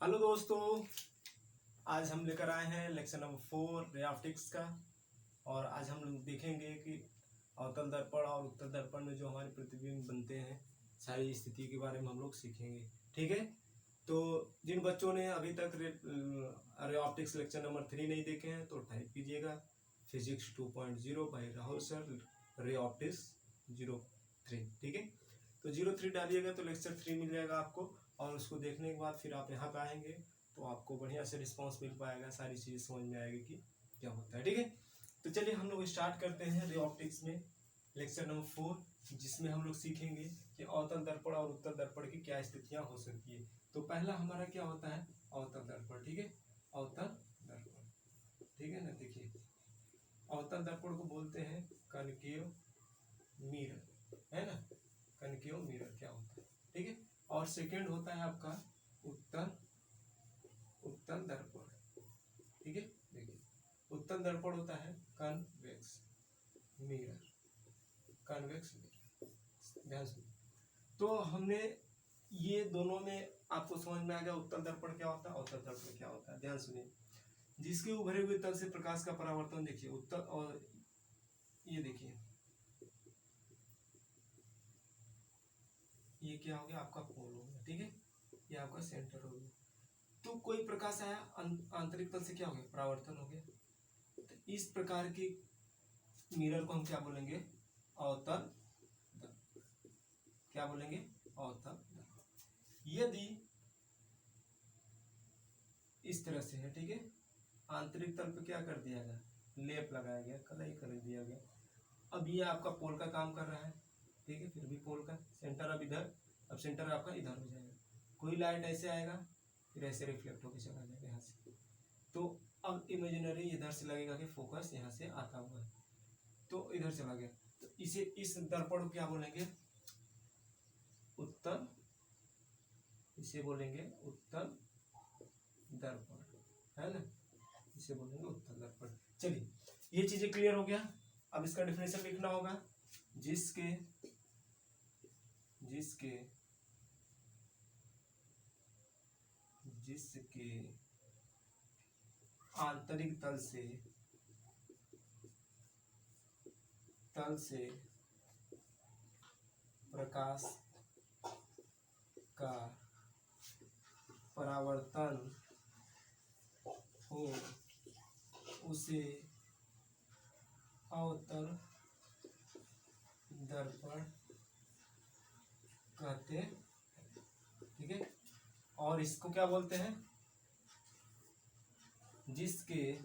Hello दोस्तों, आज हम लेकर आए हैं लेक्चर नंबर 4 रे ऑप्टिक्स का। और आज हम लोग देखेंगे कि अवतल दर्पण और उत्तल दर्पण में जो हमारे प्रतिबिंब बनते हैं, सारी स्थिति के बारे में हम लोग सीखेंगे। ठीक है, तो जिन बच्चों ने अभी तक रे ऑप्टिक्स लेक्चर नंबर 3 नहीं देखे हैं तो टाइप कीजिएगा physics 2.0 by Rahul sir, ray optics 03। ठीक है, तो 03 डालिएगा तो लेक्चर 3 मिल जाएगा आपको। और उसको देखने के बाद फिर आप यहाँ पे आएंगे तो आपको बढ़िया से रिस्पांस मिल पाएगा, सारी चीज़ें समझ में आएगी कि क्या होता है। ठीक है, तो चलिए हम लोग स्टार्ट करते हैं रे ऑप्टिक्स में लेक्चर नंबर 4, जिसमें हम लोग सीखेंगे कि अवतल दर्पण और उत्तल दर्पण की क्या स्थितियाँ हो सकती है। तो पहला हमारा क्या होता है, अवतल दर्पण। ठीक है, अवतल दर्पण, ठीक है ना। देखिए, अवतल दर्पण को बोलते हैं कनकेव मिरर, है ना। कनकेव मिरर क्या होता है, ठीक है। और सेकंड होता है आपका उत्तल उत्तल दर्पण। ठीक है, देखिए उत्तल दर्पण होता है कन्वेक्स मिरर, कन्वेक्स मिरर। ध्यान सुनिए, तो हमने ये दोनों में आपको समझ में आ गया उत्तल दर्पण क्या होता है, अवतल दर्पण क्या होता है। ध्यान सुनिए, जिसके उभरे हुए तल से प्रकाश का परावर्तन, देखिए उत्तल, और ये देखिए ये क्या हो गया, आपका पोल हो गया। ठीक है, ये आपका सेंटर हो गया। तो कोई प्रकाश आया, आंतरिक तल से क्या हो गया, परावर्तन हो गया। तो इस प्रकार की मिरर को हम क्या बोलेंगे, अवतल दर्पण। क्या बोलेंगे, अवतल दर्पण। यदि इस तरह से है, ठीक है, आंतरिक तल पे क्या कर दिया गया, लेप लगाया गया, कलई कर दिया गया। अब ये आपका पोल का काम कर रहा है, ठीक है, फिर भी पोल का सेंटर अब इधर, अब सेंटर आपका इधर हो जाएगा। कोई लाइट ऐसे आएगा, फिर ऐसे रिफ्लेक्ट होकर चला जाएगा यहाँ से। तो अब इमेजिनरी इधर से लगेगा कि फोकस यहाँ से आता हुआ है, तो इधर चला गया। तो इसे, इस दर्पण को क्या बोलेंगे, उत्तल, इसे बोलेंगे उत्तल दर्पण, है ना, इसे बोलेंगे उत्तल दर्पण। चलिए, ये चीजें क्लियर हो गया। अब इसका डिफिनेशन लिखना होगा, जिसके जिसके जिसके आंतरिक तल से प्रकाश का परावर्तन हो उसे अवतल दर्पण कहते हैं। ठीक है, और इसको क्या बोलते हैं, जिसके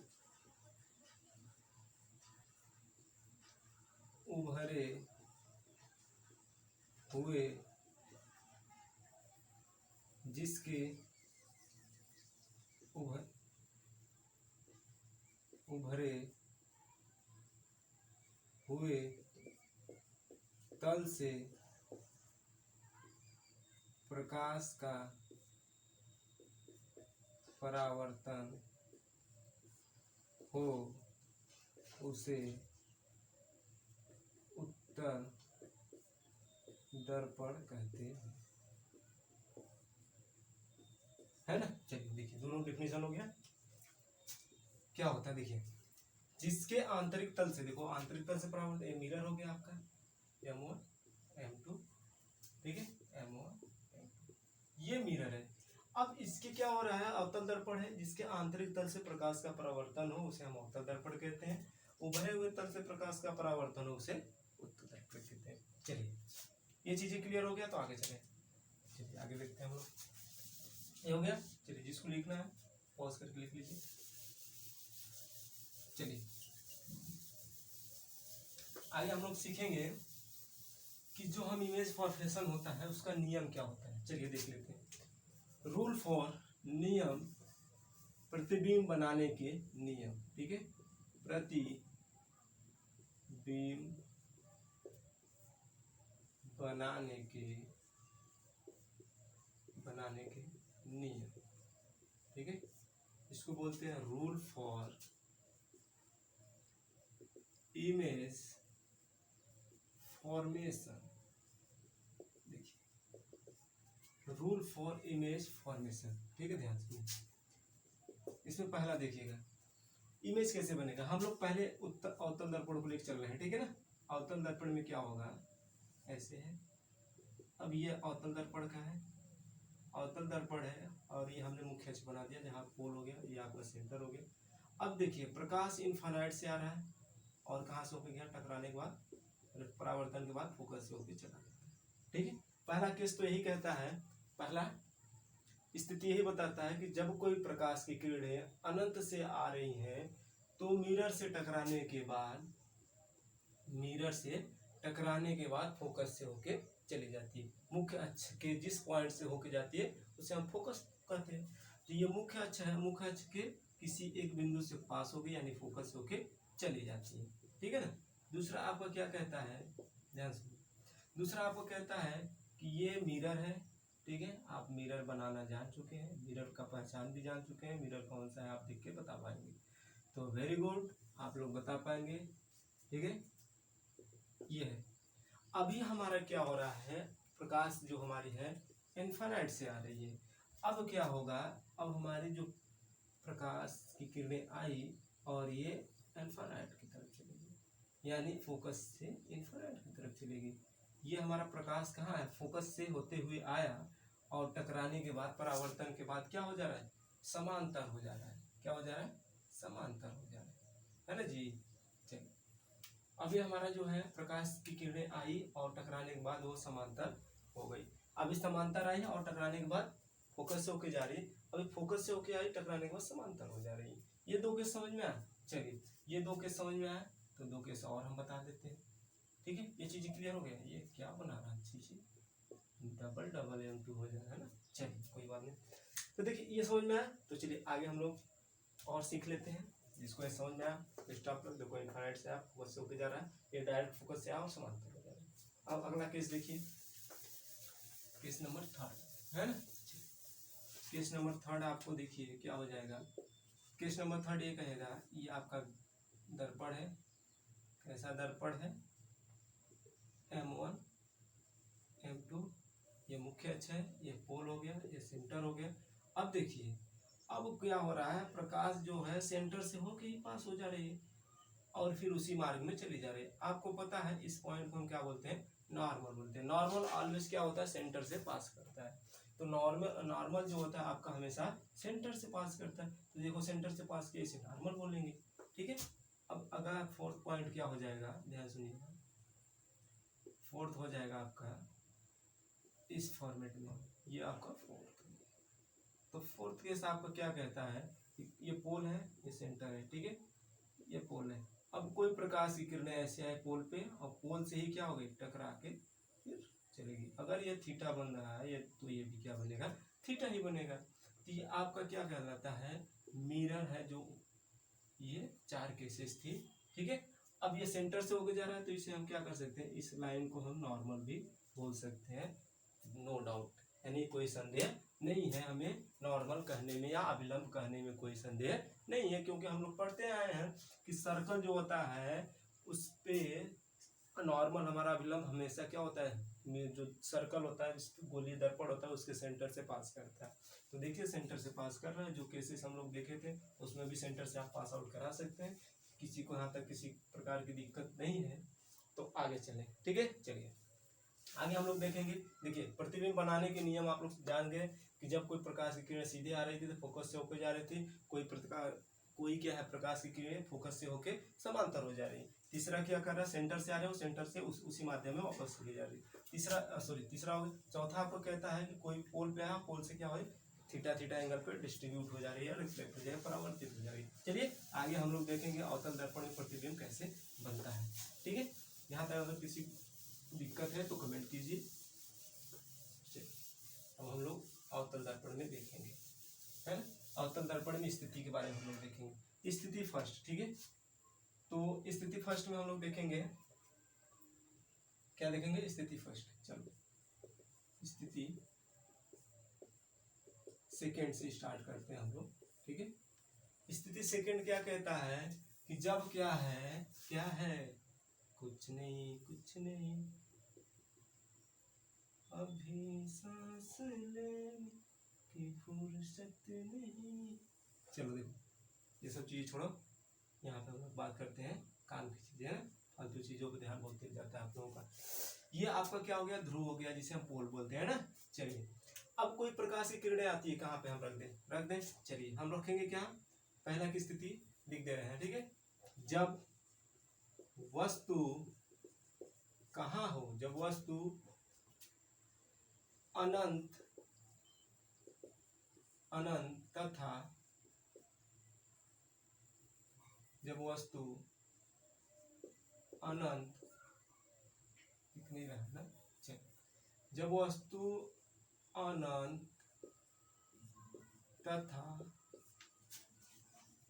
उभरे हुए जिसके उभरे हुए तल से प्रकाश का परावर्तन हो उसे उत्तल दर्पण कहते हैं, है ना। चलिए देखिए, दोनों डिफिनेशन हो गया। क्या होता है, देखिए, जिसके आंतरिक तल से, देखो आंतरिक तल से परावर्तन, ये मिरर हो गया आपका M1 M2, ठीक है, M1 M2, ये मिरर है। अब इसके क्या हो रहा है, अवतल दर्पण है, जिसके आंतरिक तल से प्रकाश का परावर्तन हो उसे हम अवतल दर्पण कहते हैं। उभरे हुए तल से प्रकाश का परावर्तन हो उसे उत्तल दर्पण कहते हैं। चलिए, ये चीजें क्लियर हो गया, तो आगे चले। चलिए आगे देखते हैं हम लोग, ये हो गया। चलिए, जिसको लिखना है पॉज करके लिख लीजिए। चलिए आगे हम लोग सीखेंगे कि जो हम इमेज फॉर्मेशन होता है उसका नियम क्या होता है। चलिए देख लेते हैं, रूल फॉर, नियम, प्रतिबिंब बनाने के नियम। ठीक है, प्रतिबिंब बनाने के नियम। ठीक है, इसको बोलते हैं रूल फॉर इमेज फॉर्मेशन। देखिए, रूल फॉर इमेज फॉर्मेशन, ठीक है, ध्यान से। इसमें पहला देखिएगा इमेज कैसे बनेगा। हम लोग पहले अवतल दर्पण को लेकर चल रहे हैं, ठीक है ना। अवतल दर्पण में क्या होगा, ऐसे है। अब ये अवतल दर्पण का है, अवतल दर्पण है, और ये हमने मुख्य अक्ष बना दिया, जहाँ पोल हो गया, ये आपका सेंटर हो गया। अब देखिए प्रकाश इनफाइनाइट से आ रहा है और कहाँ से होकर गया, टकराने के बाद, परावर्तन के बाद फोकस से होकर चला जाता है, ठीक है। पहला केस तो यही कहता है, पहला स्थिति यही बताता है कि जब कोई प्रकाश की किरणें अनंत से आ रही हैं तो मिरर से टकराने के बाद फोकस से होके चली जाती है। मुख्य अक्ष के जिस पॉइंट से होके जाती है उसे हम फोकस कहते हैं। तो ये मुख्य अक्ष है, मुख्य अक्ष के किसी एक बिंदु से पास होगी यानी फोकस होके चली जाती है, ठीक है ना। दूसरा आपका क्या कहता है, ध्यान से, दूसरा आपको कहता है कि ये मिरर है, ठीक है। आप मिरर बनाना जान चुके हैं, मिरर का पहचान भी जान चुके हैं, मिरर कौन सा है आप देख के बता पाएंगे। तो वेरी गुड, आप लोग बता पाएंगे, ठीक है। ये है। अभी हमारा क्या हो रहा है, प्रकाश जो हमारी है इनफाइनाइट से आ रही है। अब क्या होगा, अब हमारी जो प्रकाश की किरणें आई और ये इनफाइनाइट की तरफ चलेगी, यानी फोकस से इनफाइनाइट की तरफ चलेगी। ये हमारा प्रकाश कहाँ है, फोकस से होते हुए आया और टकराने के बाद, परावर्तन के बाद क्या हो जा रहा है, समांतर हो जा रहा है। क्या हो जा रहा है, समांतर हो जा रहा है ना जी। चलिए, अभी हमारा जो है प्रकाश की किरणें आई और टकराने के बाद वो समांतर हो गई। अभी समांतर आई और टकराने के बाद फोकस से होके जा रही है। अभी फोकस से होके आई, टकराने के बाद समांतर हो जा रही है। ये दो केस समझ में आया। चलिए, ये दो केस समझ में आया तो दो केस और हम बता देते हैं, ठीक है। ये चीजें क्लियर हो गया। ये क्या बना रहा है चीजें, डबल डबल M2 हो जाएगा, है ना। चलिए कोई बात नहीं। तो देखिए ये समझ में आया, तो चलिए आगे हम लोग और सीख लेते हैं। जिसको ये समझ में आया स्टॉप लो। देखो इनफाइनाइट से आप फोकस से होके जा रहा है, ये डायरेक्ट फोकस से आ और समांतर हो जा रहा है। अब अगला केस देखिए, केस नंबर 3 है ना। केस नंबर 3 आपको देखिए क्या हो जाएगा। केस नंबर 3 ये कहेगा, ये आपका दर्पण है, कैसा दर्पण है, M1 M2, ये मुख्य अक्ष है, ये पोल हो गया, ये सेंटर हो गया। अब देखिए अब क्या हो रहा है, प्रकाश जो है सेंटर से होके ही पास हो जा रही है और फिर उसी मार्ग में चली जा रही है। आपको पता है इस पॉइंट को हम क्या बोलते हैं, नॉर्मल बोलते हैं। नॉर्मल ऑलवेज क्या होता है, सेंटर से पास करता है। तो नॉर्मल जो होता है आपका हमेशा सेंटर से पास करता है। तो देखो सेंटर से पास किया, इसे नॉर्मल बोलेंगे, ठीक है। अब अगला फोर्थ पॉइंट क्या हो जाएगा, ध्यान सुनिएगा। फोर्थ हो जाएगा आपका इस फॉर्मेट में, ये आपका फोर्थ। तो फोर्थ केस आपका क्या कहता है, ये पोल है, ये सेंटर है, ठीक है, ये पोल है। अब कोई प्रकाश की किरणें ऐसे आए पोल पे और पोल से ही क्या हो गई, टकरा के फिर चलेगी। अगर ये थीटा बन रहा है ये, तो ये भी क्या बनेगा, थीटा ही बनेगा। तो ये आपका क्या कहलाता है, मिरर है। जो ये 4 केसेस थी, ठीक है। अब ये सेंटर से होके जा रहा है तो इसे हम क्या कर सकते हैं, इस लाइन को हम नॉर्मल भी बोल सकते हैं, नो डाउट, यानी कोई संदेह नहीं है हमें नॉर्मल कहने में या अभिलंब कहने में कोई संदेह नहीं है। क्योंकि हम लोग पढ़ते आए हैं कि सर्कल जो होता है उस पे नॉर्मल हमारा अभिलंब हमेशा क्या होता है, जो सर्कल होता है, गोलीय दर्पण होता है, उसके सेंटर से पास करता है। तो देखिए सेंटर से पास कर रहा है। जो केसेस हम लोग देखे थे उसमें भी सेंटर से आप पास आउट करा सकते हैं। किसी को यहाँ तक किसी प्रकार की दिक्कत नहीं है। तो आगे चलें, ठीक है। चलिए आगे हम लोग देखेंगे। देखिए प्रतिबिंब बनाने के नियम आप लोग जान गए कि जब कोई प्रकाश की किरण सीधे आ रही थी तो फोकस से होकर जा रही थी, कोई क्या है, प्रकाश की किरणें फोकस से होकर समांतर हो जा रही है। तीसरा क्या कर रहा है, सेंटर से आ रहे हो, सेंटर से उसी माध्यम में वापस चली जा रही है। तीसरा हो गया। चौथा आपको कहता है कि कोई पोल पे आया, पोल से क्या हो, थीटा एंगल पे डिस्ट्रीब्यूट हो जा रही है, रिफ्लेक्ट हो जाएगी, परावर्तित हो जा रही है। चलिए आगे हम लोग देखेंगे अवतल दर्पण में प्रतिबिंब कैसे बनता है, ठीक है। यहाँ तक अगर किसी दिक्कत है तो कमेंट कीजिए। अब हम लोग अवतल दर्पण में देखेंगे, है ना। अवतल दर्पण में स्थिति के बारे में हम लोग देखेंगे। स्थिति फर्स्ट, ठीक है। तो स्थिति फर्स्ट में हम लोग देखेंगे, क्या देखेंगे, स्थिति फर्स्ट। चलो स्थिति सेकेंड से स्टार्ट करते हैं हम लोग, ठीक है। स्थिति सेकेंड क्या कहता है कि जब क्या है, कुछ नहीं, अभी सांस लेने की फुर्सत नहीं। चलो देखो ये सब चीज़ छोड़ो, यहाँ पे हम लोग बात करते हैं काम की चीज़ें हैं, फालतू चीज़ों पर ध्यान बहुत तेज जाता है आप लोगों का। ये आपका क्या हो गया, ध्रुव हो गया, जिसे हम पोल बोलते हैं ना। चलिए अब कोई प्रकाश की किरणें आती है, कहाँ पे हम रख दें। चलिए हम रखेंगे क्या, पहला की स्थिति लिख दे रहे हैं, ठीक है। जब वस्तु कहाँ हो, जब वस्तु अनंत तथा, जब वस्तु अनंत इतनी रहना, जब वस्तु अनंत तथा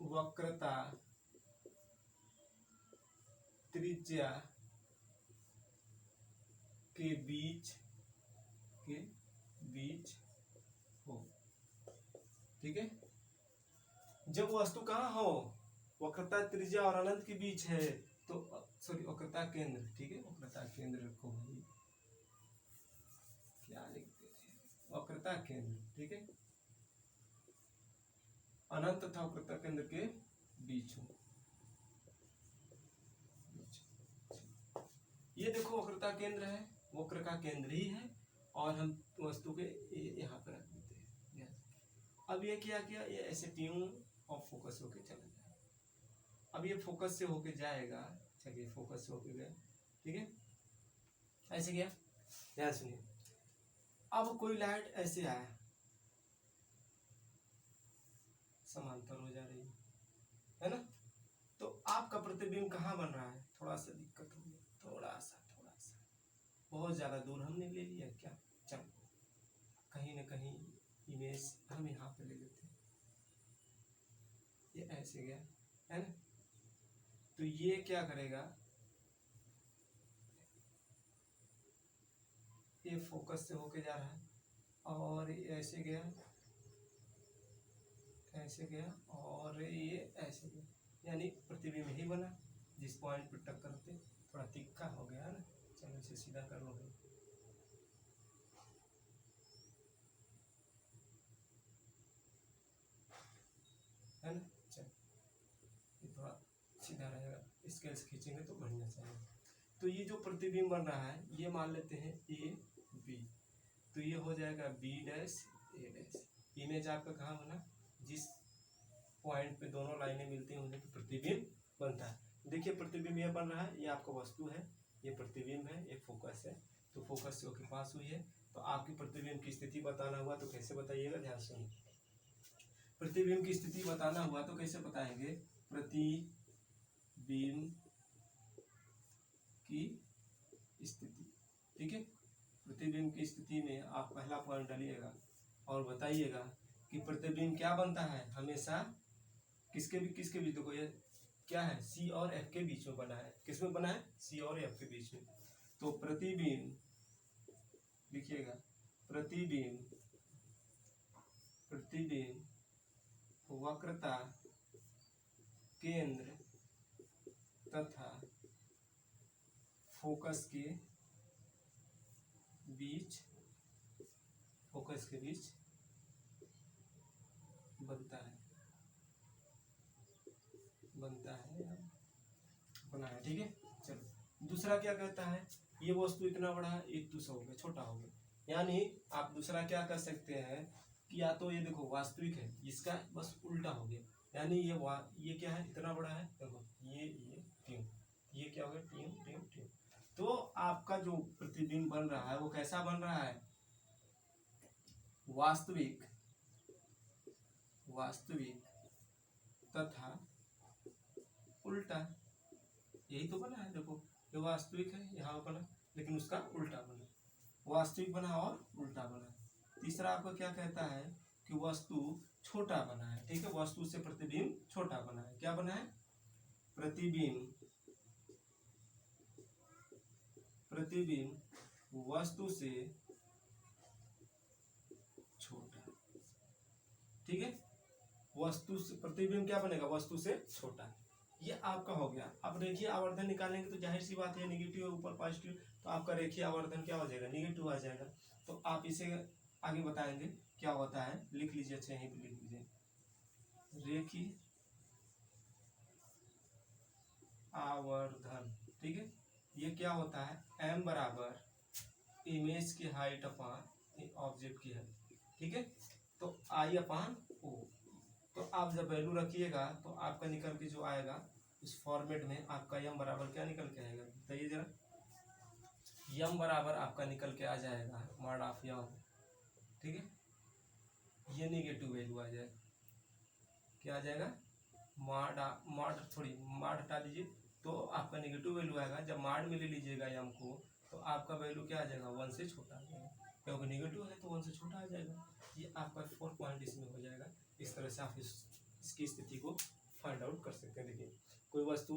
वक्रता त्रिज्या के बीच हो, ठीक है। जब वस्तु कहाँ हो, वक्रता त्रिज्या और अनंत के बीच है, तो सॉरी वक्रता केंद्र, ठीक है, वक्रता केंद्र रखो भाई, क्या लिखते हैं, वक्रता केंद्र, ठीक है, अनंत तथा वक्रता केंद्र के बीच हो। ये देखो वक्रता केंद्र है, वक्र का केंद्र ही है, और हम वस्तु के यहाँ पर रख देते हैं। अब ये क्या किया, ये ऐसे ट्यून और फोकस होके चला जाएगा। अब ये फोकस से होके जाएगा, चलिए फोकस से होके गया, ठीक है, ऐसे गया। ध्यान सुनिए, अब कोई लाइट ऐसे आया, समांतर हो जा रही है ना, तो आपका प्रतिबिंब कहाँ बन रहा है, थोड़ा सा दिक्कत हो गया, थोड़ा सा बहुत ज्यादा दूर हमने ले लिया क्या, चल कहीं ना कहीं इमेज हम यहाँ पे ले लेते हैं, ये ऐसे गया है ना, तो ये क्या करेगा, ये फोकस से होके जा रहा है, और ये ऐसे गया और ये ऐसे गया, यानी प्रतिबिंब ही बना, जिस पॉइंट पर टक्कर होते, थोड़ा तिक्का हो गया ना। चलो इसे सीधा कर लो भाई, है ना, चल ये थोड़ा सीधा रहेगा, स्केल से खींचेंगे तो बढ़िया चाहिए। तो ये जो प्रतिबिंब बन रहा है, ये मान लेते हैं ए बी, तो ये हो जाएगा बी डैश ए डैश। इमेज आपका कहाँ बना, जिस पॉइंट पे दोनों लाइनें मिलती हैं उन्हें तो प्रतिबिंब बनता है। देखिए प्रतिबिंब ये बन रहा है, ये आपका वस्तु है, ये प्रतिबिंब है, ये फोकस है, तो फोकस से होकर पास हुई है, तो आपकी प्रतिबिंब की स्थिति बताना हुआ तो कैसे बताइएगा, ध्यान सुनिए। प्रतिबिंब की स्थिति बताना हुआ तो कैसे बताएंगे, प्रतिबिंब की स्थिति, ठीक है। प्रतिबिंब की स्थिति में आप पहला पॉइंट डालिएगा और बताइएगा कि प्रतिबिंब क्या बनता है, हमेशा किसके बीच, देखो ये क्या है, सी और एफ के बीच में बना है, किसमें बना है, सी और एफ के बीच में। तो प्रतिबिंब लिखिएगा, प्रतिबिंब वक्रता केंद्र तथा फोकस के बीच बनता है बना है, ठीक है। चलो दूसरा क्या कहता है, ये वस्तु इतना बड़ा है, एक दूसरा हो गया, छोटा हो गया, यानी आप दूसरा क्या कर सकते हैं कि या तो ये देखो वास्तविक है, इसका बस उल्टा हो गया, यानी ये क्या है, इतना बड़ा है, देखो ये ट्यूब, ये क्या हो गया, ट्यूब। तो आपका जो प्रतिबिंब बन रहा है वो कैसा बन रहा है, वास्तविक तथा उल्टा, यही तो बना है, देखो ये वास्तविक है, यहाँ बना, लेकिन उसका उल्टा बना, वास्तविक बना और उल्टा बना। तीसरा आपका क्या कहता है कि वस्तु छोटा बना है, ठीक है, वस्तु से प्रतिबिंब छोटा बना है, क्या बना है, प्रतिबिंब वस्तु से छोटा, ठीक है, वस्तु से प्रतिबिंब क्या बनेगा, वस्तु से छोटा। ये आपका हो गया। अब रेखीय आवर्धन निकालेंगे तो जाहिर सी बात है निगेटिव है ऊपर पॉजिटिव, तो आपका रेखीय आवर्धन क्या हो जाएगा, निगेटिव आ जाएगा। तो आप इसे आगे बताएंगे क्या होता है, लिख लीजिए, अच्छा यहीं पे लिख लीजिए, रेखीय आवर्धन। ठीक है, ये क्या होता है, m बराबर इमेज की हाइट अपान ऑब्जेक्ट की हाइट। ठीक है, तो आई अपान ओ। तो आप जब वैल्यू रखिएगा तो आपका निकल के जो आएगा इस फॉर्मेट में आपका यम बराबर क्या निकल के आएगा, बताइए जरा। यम बराबर आपका निकल के आ जाएगा मॉड ऑफ यम। ठीक है, ये निगेटिव वैल्यू आ जाएगा, क्या आ जाएगा, मॉड थोड़ी मॉड हटा दीजिए तो आपका निगेटिव वैल्यू आएगा। जब मॉड में ले लीजिएगा यम को तो आपका वैल्यू क्या आ जाएगा, 1 से छोटा आ जाएगा, क्योंकि निगेटिव है तो 1 से छोटा आ जाएगा। ये आपका 4 पॉइंट इसमें हो जाएगा। इस तरह से आप इसकी स्थिति को फाइंड आउट कर सकते हैं। देखिए कोई वस्तु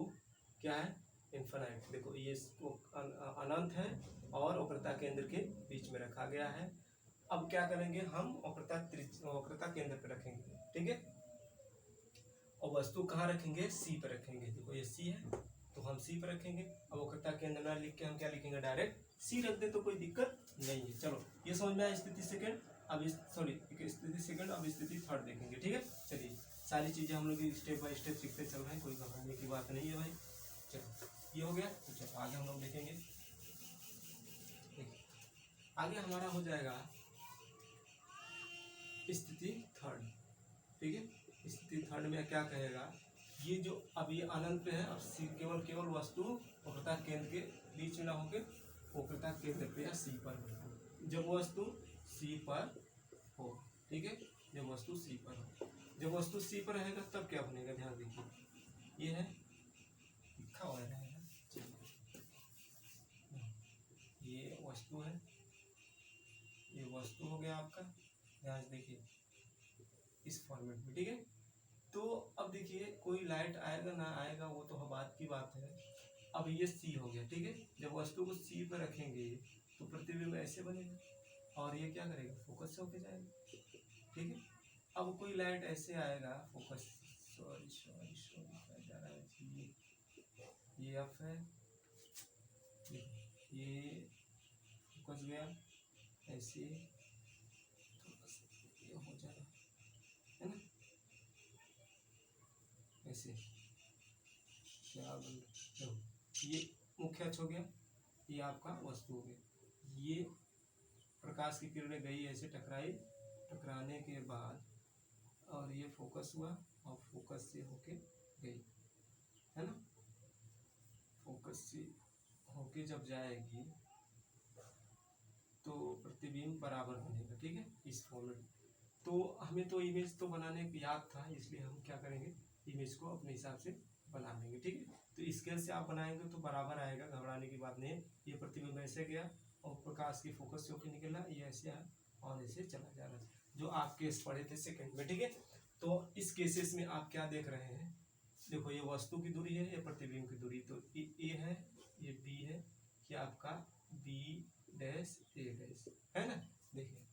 क्या है, इन्फिनाइट, देखो ये अनंत है और वक्रता केंद्र के बीच में रखा गया है। अब क्या करेंगे हम, वक्रता केंद्र पे रखेंगे। ठीक है, और वस्तु कहाँ रखेंगे, सी पर रखेंगे। देखो ये सी है तो हम सी पर रखेंगे। अब वक्रता केंद्र ना लिख के हम क्या लिखेंगे, डायरेक्ट सी रख दे तो कोई दिक्कत नहीं है। चलो ये समझ में आया स्थिति सेकंड। अब स्थिति सेकंड, अब स्थिति थर्ड देखेंगे। ठीक है, चलिए सारी चीजें हम लोग स्टेप बाय स्टेप सीखते चल रहे हैं, कोई घबराने की बात नहीं है भाई। चलो ये हो गया, तो चलो आगे हम लोग देखेंगे। आगे हमारा हो जाएगा स्थिति थर्ड। ठीक है, स्थिति थर्ड में क्या कहेगा, ये जो अब ये अनंत पे है, अब केवल वस्तु वक्रता केंद्र के बीच में ना होके वक्रता केंद्र पे या सी पर हो। जब वस्तु सी पर हो, ठीक है, जब वस्तु सी पर हो, जब वस्तु सी पर रहेगा तब क्या बनेगा, ध्यान दीजिए, ये है लिखा हुआ रहेगा, ये वस्तु है, ये वस्तु हो गया आपका, ध्यान से देखिए इस फॉर्मेट में। ठीक है, तो अब देखिए कोई लाइट आएगा ना आएगा वो तो बात की बात है। अब ये सी हो गया। ठीक है, जब वस्तु को सी पर रखेंगे तो प्रतिबिंब ऐसे बनेगा और ये क्या करेगा, फोकस से होके जाएगा। ठीक है, अब कोई लाइट ऐसे आएगा, फोकस, सॉरी जा रहा है जी, ये एफ है, ये फोकस गया ऐसे, ये हो जा रहा है ना ऐसे, क्या बोल, ये मुख्य अक्ष हो गया, ये आपका वस्तु हो गया। ये प्रकाश की किरणें गई ऐसे टकराई, टकराने के बाद और ये फोकस हुआ और फोकस से होके गई, है ना, फोकस से होके जब जाएगी तो प्रतिबिंब बराबर बनेगा। ठीक है, इस फॉर्मेट। तो हमें तो इमेज तो बनाने याद था, इसलिए हम क्या करेंगे, इमेज को अपने हिसाब से बना लेंगे। ठीक है, तो स्केल से आप बनाएंगे तो बराबर आएगा, घबराने की बात नहीं है। ये प्रतिबिंब ऐसे गया और प्रकाश की फोकस से होकर निकला, ये ऐसे आया और ऐसे चला जा रहा है, जो आप केस पढ़े थे सेकंड में। ठीक है, तो इस केसेस में आप क्या देख रहे हैं, देखो ये वस्तु की दूरी है, ये प्रतिबिंब की दूरी, तो ए है, ये बी है, ये आपका बी डैश ए डैश है ना। देखिए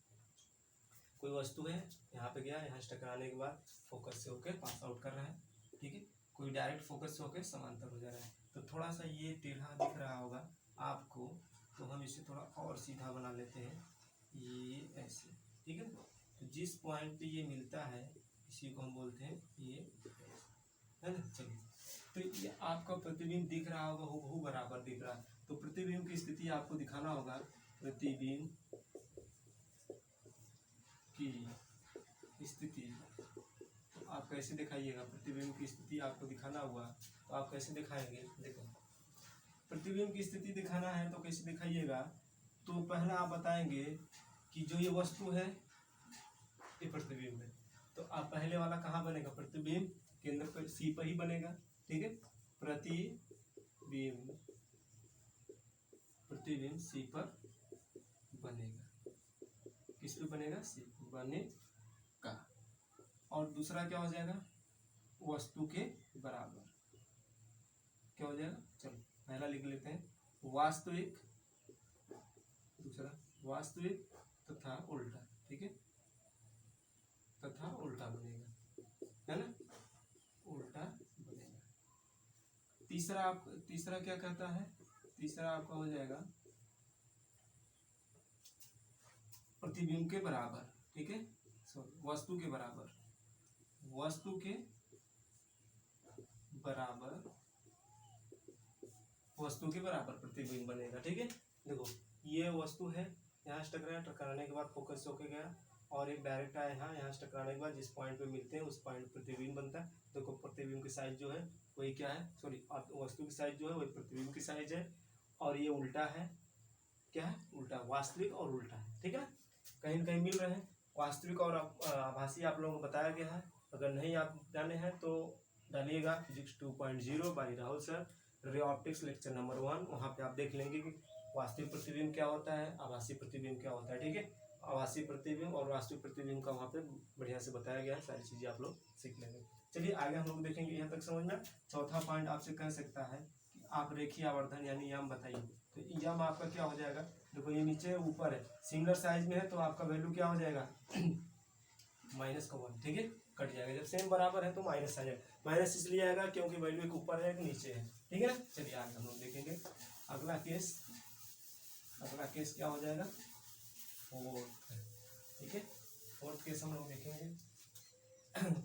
कोई वस्तु है, यहाँ पे गया, यहाँ से टकराने के बाद फोकस से होकर पास आउट कर रहा है। ठीक है, कोई डायरेक्ट फोकस से होकर समांतर हो जा रहा है, तो थोड़ा सा ये टेढ़ा दिख रहा होगा आपको, तो हम इसे थोड़ा और सीधा बना लेते हैं, ये ऐसे। ठीक है, तो जिस पॉइंट पे ये मिलता है इसी को हम बोलते हैं ये, है ना। चलिए, तो ये आपका प्रतिबिंब दिख रहा होगा, हूबहू बराबर दिख रहा है। तो प्रतिबिंब की स्थिति आपको दिखाना होगा, प्रतिबिंब की स्थिति तो आप कैसे दिखाइएगा, प्रतिबिंब की स्थिति आपको दिखाना हुआ तो आप कैसे दिखाएंगे। देखो प्रतिबिंब की स्थिति दिखाना है तो कैसे दिखाइएगा, तो पहला आप बताएंगे कि जो ये वस्तु है ये प्रतिबिंब है, तो आप पहले वाला कहाँ बनेगा, प्रतिबिंब केंद्र पर सी पर ही बनेगा। ठीक है, प्रतिबिंब सी पर बनेगा, किस पे बनेगा, सी बनेगा। और दूसरा क्या हो जाएगा, वस्तु के बराबर क्या हो जाएगा, चलो पहला लिख लेते हैं, वास्तविक, दूसरा वास्तविक तथा उल्टा। ठीक है, तथा उल्टा बनेगा, है ना, उल्टा बनेगा। तीसरा क्या कहता है, तीसरा आपका हो जाएगा प्रतिबिंब के बराबर, ठीक है, सॉरी वस्तु के बराबर, वस्तु के बराबर, वस्तु के बराबर प्रतिबिंब बनेगा, ठीक है। देखो ये वस्तु है, यहाँ से टकराया, टकराने के बाद फोकस होके गया, और एक डायरेक्ट आया यहाँ से टकराने के बाद जिस पॉइंट पे मिलते हैं उस पॉइंट प्रतिबिंब बनता है। देखो प्रतिबिंब की साइज जो है वही क्या है, सॉरी वस्तु की साइज जो है वही प्रतिबिंब की साइज है, और ये उल्टा है, क्या है, उल्टा, वास्तविक और उल्टा है, ठीक है ना, कहीं न कहीं मिल रहे हैं। वास्तविक और आभासी आप लोगों को बताया गया है, अगर नहीं आप जाने हैं तो डालिएगा physics 2.0 by Rahul sir, ray optics lecture number 1, वहाँ पे आप देख लेंगे कि वास्तविक प्रतिबिंब क्या होता है, आभासी प्रतिबिंब क्या होता है, ठीक है। आभासी प्रतिबिंब और वास्तविक प्रतिबिंब का वहाँ पे बढ़िया से बताया गया है, सारी चीज़ें आप लोग सीख लेंगे। चलिए आगे हम लोग देखेंगे, यहाँ तक समझ में। चौथा पॉइंट आपसे कह सकता है कि आप रेखीय आवर्धन यानी यम बताइए, तो यम आपका क्या हो जाएगा, देखो ये नीचे ऊपर है, सिंगल साइज में है तो आपका वैल्यू क्या हो जाएगा -1, ठीक है, कट जाएगा। जब सेम बराबर है तो माइनस आ जाएगा, माइनस इसलिए आएगा क्योंकि वैल्यू एक ऊपर है एक नीचे है, ठीक है ना। चलिए आगे हम लोग देखेंगे अगला केस क्या हो जाएगा, फोर्थ, ठीक है। फोर्थ केस हम लोग देखेंगे।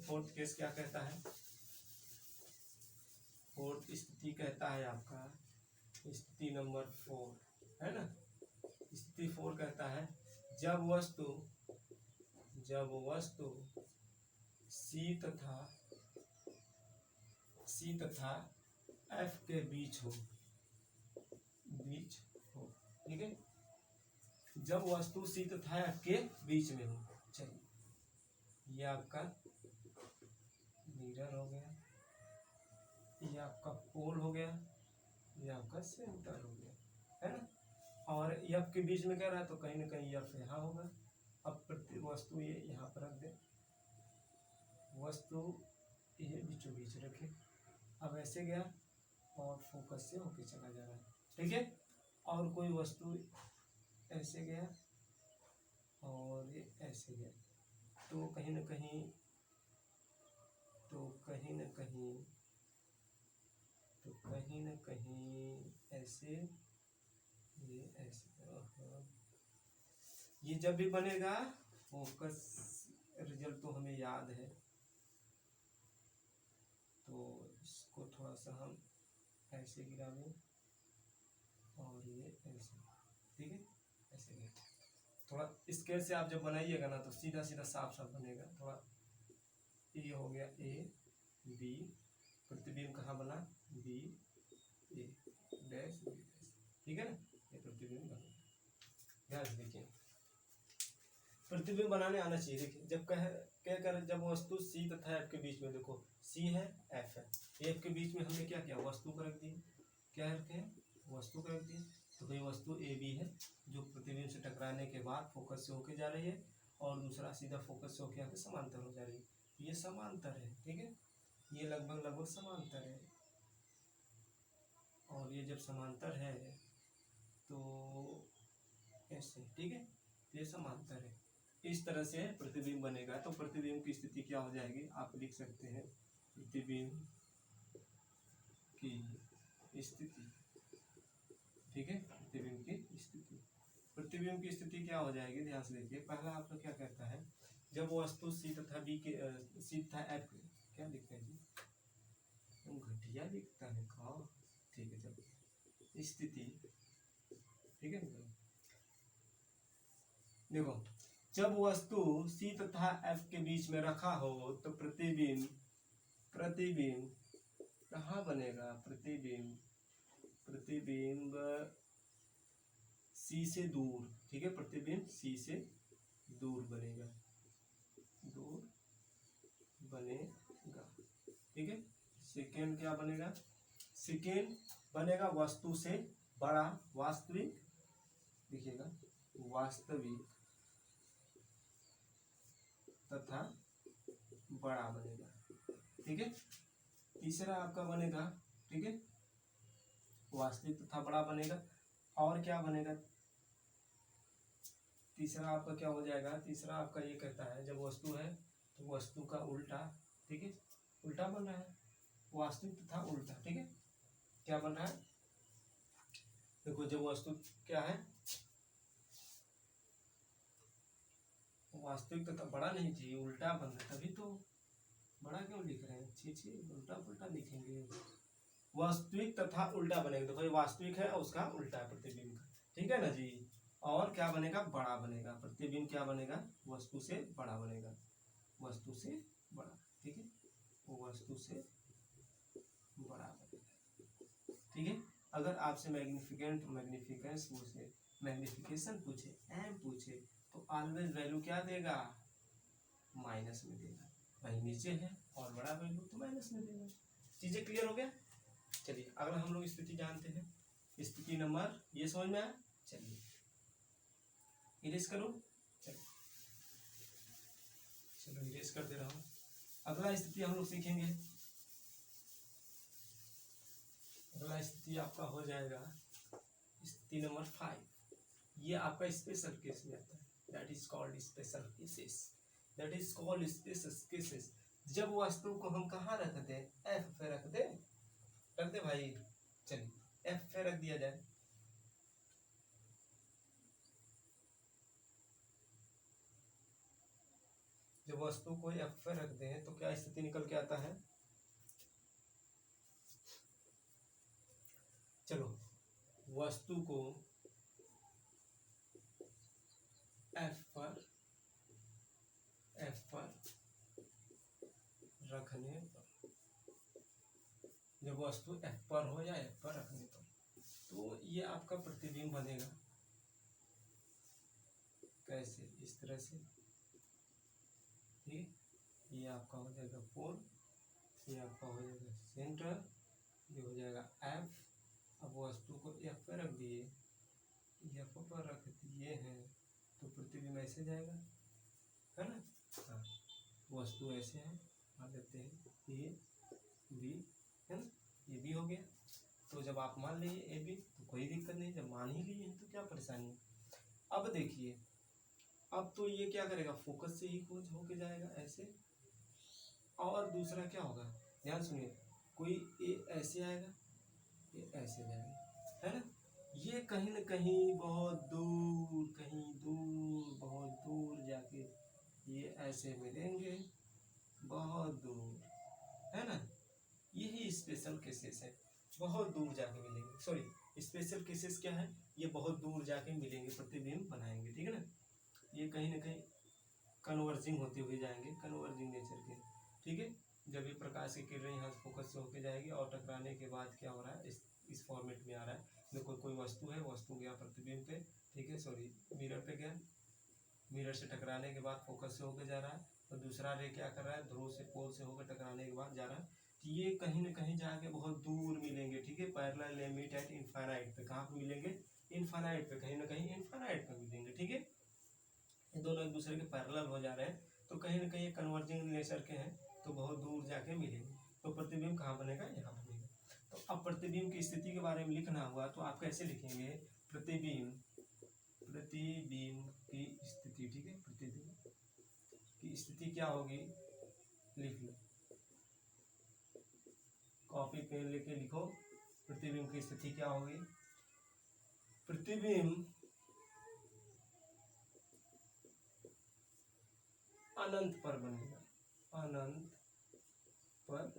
फोर्थ केस क्या कहता है, फोर्थ स्थिति कहता है आपका स्थिति नंबर 4, है ना। स्थिति 4 कहता है जब वस्तु C तथा F के बीच हो, ठीक है, जब वस्तु C तथा F के बीच में हो। चलिए ये आपका मिरर हो गया, ये आपका पोल हो गया, ये आपका सेंटर हो गया, है ना, और F के बीच में क्या रहा तो कहीं ना कहीं F यहाँ होगा। अब वस्तु ये यहाँ पर रख दे, वस्तु ये बीचों बीच रखे, अब ऐसे गया और फोकस से होके चला जा रहा है, ठीक है। और कोई वस्तु ऐसे गया और ये ऐसे गया, तो कहीं न कहीं ऐसे, ये ऐसे, ये जब भी बनेगा फोकस रिजल्ट तो हमें याद है, तो इसको थोड़ा सा हम ऐसे गिरावें और ये ऐसे, ठीक है, ऐसे गिरा। थोड़ा स्केल से आप जब बनाइएगा ना तो सीधा सीधा साफ साफ बनेगा। थोड़ा ये हो गया A B, प्रतिबिंब कहाँ बना B A dash B dash, ठीक है ना, ये प्रतिबिंब बना। ध्यान देखिए प्रतिबिंब बनाने आना चाहिए। देखिए जब क्या कर, जब वस्तु C तथा F के बीच में, देखो C है F है, F के बीच में हमने क्या किया, वस्तु को रख दी, क्या रखे हैं, वस्तु को रख दी। तो कोई वस्तु AB है जो प्रतिबिंब से टकराने के बाद फोकस से होके जा रही है, और दूसरा सीधा फोकस से होके आके समांतर हो जा रही है, ये समांतर है, ठीक है, ये लगभग समांतर है। और ये जब समांतर है तो ऐसे, ठीक है, ये समांतर है, इस तरह से प्रतिबिंब बनेगा। तो प्रतिबिंब की स्थिति क्या हो जाएगी, आप लिख सकते हैं प्रतिबिंब की स्थिति, ठीक है, प्रतिबिंब की स्थिति। प्रतिबिंब की स्थिति क्या हो जाएगी, ध्यान से देखिए। पहला आपका क्या कहता है, जब वस्तु C तथा B के C तथा F, क्या लिखते हैं जी, घटिया लिखता है का, ठीक है, जब स्थिति, ठीक है, देखो जब वस्तु C तथा F के बीच में रखा हो तो प्रतिबिंब कहाँ बनेगा, प्रतिबिंब C से दूर, ठीक है, प्रतिबिंब C से दूर बनेगा, ठीक है। सेकेंड क्या बनेगा, सेकेंड बनेगा वस्तु से बड़ा, वास्तविक, देखिएगा वास्तविक तथा बड़ा बनेगा, ठीक है। तीसरा आपका बनेगा, ठीक है, वास्तविक तथा बड़ा बनेगा। और क्या बनेगा, तीसरा आपका क्या हो जाएगा, तीसरा आपका ये कहता है जब वस्तु है तो वस्तु का उल्टा, ठीक है, उल्टा बन रहा है, वास्तविक तथा उल्टा, ठीक है, क्या बन रहा है, देखो जब वस्तु क्या है, वास्तविक तथा बड़ा नहीं चाहिए, उल्टा बन रहा है, तभी तो बड़ा क्यों लिख रहे हैं, छी उल्टा पुल्टा लिखेंगे, वास्तविक तथा उल्टा बनेगा, देखो ये वास्तविक है और उसका उल्टा है प्रतिबिंब का, ठीक है ना जी। और क्या बनेगा, बड़ा बनेगा, प्रतिबिंब क्या बनेगा, वस्तु से बड़ा बनेगा, वस्तु से बड़ा, ठीक है, वो वस्तु से बड़ा बनेगा, ठीक है। अगर आपसे मैग्निफिकेंट मैग्निफिकेंस पूछे, मैग्निफिकेशन पूछे, एम पूछे, तो ऑलवेज वैल्यू क्या देगा, माइनस में देगा, भाई नीचे है और बड़ा वैल्यू तो माइनस में देगा। चीजें क्लियर हो गया। चलिए अगला हम लोग स्थिति जानते हैं, स्थिति नंबर, ये समझ में आया, चलिए इरेज करो, चलो इरेज कर दे रहा हूँ। अगला स्थिति हम लोग सीखेंगे, अगला स्थिति आपका हो जाएगा स्थिति नंबर 5, ये आपका स्पेशल केस में आता है, that is called special cases, that is called special cases. जब वस्तु को हम कहाँ रख दे, एफ पे रख दे, रख दे भाई, चलिए एफ पे रख दिया जाए, जब वस्तु को एफ पे रख दें तो क्या स्थिति निकल के आता है, चलो वस्तु को एफ पर रखने पर, जब वस्तु एफ पर हो या एफ पर रखने पर, तो ये आपका प्रतिबिंब बनेगा, कैसे, इस तरह से, ठीक, ये आपका हो जाएगा पोल, ये आपका हो जाएगा सेंटर, ये हो जाएगा एफ। अब वस्तु को एफ पर रख दिए, एफ पर रख दिए हैं, तो प्रतिबिंब ऐसे जाएगा, है ना, हाँ, वस्तु ऐसे है, मान लेते हैं ए बी, है ना, ये भी हो गया। तो जब आप मान लीजिए ए बी तो कोई दिक्कत नहीं, जब मान ही लिए हैं तो क्या परेशानी है। अब देखिए, अब तो ये क्या करेगा, फोकस से ही कुछ होके जाएगा ऐसे, और दूसरा क्या होगा, ध्यान सुनिए, कोई ए ऐसे आएगा, ये ऐसे जाएगा, है ना, ये कहीं न कहीं बहुत दूर, कहीं दूर, बहुत दूर जाके ये ऐसे मिलेंगे, बहुत दूर, है ना, यही स्पेशल केसेस है, बहुत दूर जाके मिलेंगे, सॉरी स्पेशल केसेस क्या है, ये बहुत दूर जाके मिलेंगे, प्रतिबिंब बनाएंगे, ठीक है ना, ये कहीं ना कहीं कन्वर्जिंग होते हुए जाएंगे, कन्वर्जिंग नेचर के, ठीक है। जब ये प्रकाश की किरण यहाँ फोकस से होके जाएगी और टकराने के बाद क्या हो रहा है, इस फॉर्मेट में आ रहा है, देखो कोई वस्तु है, वस्तु गया प्रतिबिंब पे, ठीक है, सॉरी मिरर पे गया, मिरर से टकराने के बाद फोकस से होकर जा रहा है, तो दूसरा रे क्या कर रहा है, ध्रुव से पोल से होकर टकराने के बाद जा रहा है, तो ये कहीं ना कहीं जाके बहुत दूर मिलेंगे, ठीक है, पैरेलल लिमिट एट इनफाइनाइट पे, कहाँ पे मिलेंगे, इनफाइनाइट पे, कहीं ना कहीं इनफाइनाइट पे मिलेंगे, ठीक है, ये दोनों एक दूसरे के पैरेलल हो जा रहे हैं, तो कहीं ना कहीं कन्वर्जिंग नेचर के हैं, तो बहुत दूर जाके मिलेंगे, तो प्रतिबिंब कहाँ बनेगा, यहाँ बनेगा। तो अब प्रतिबिंब की स्थिति के बारे में लिखना हुआ तो आप कैसे लिखेंगे, प्रतिबिंब की स्थिति, ठीक है, प्रतिबिंब की स्थिति क्या होगी, लिख लो, कॉपी पेन लेके लिखो, प्रतिबिंब की स्थिति क्या होगी, प्रतिबिंब अनंत पर बनेगा, अनंत पर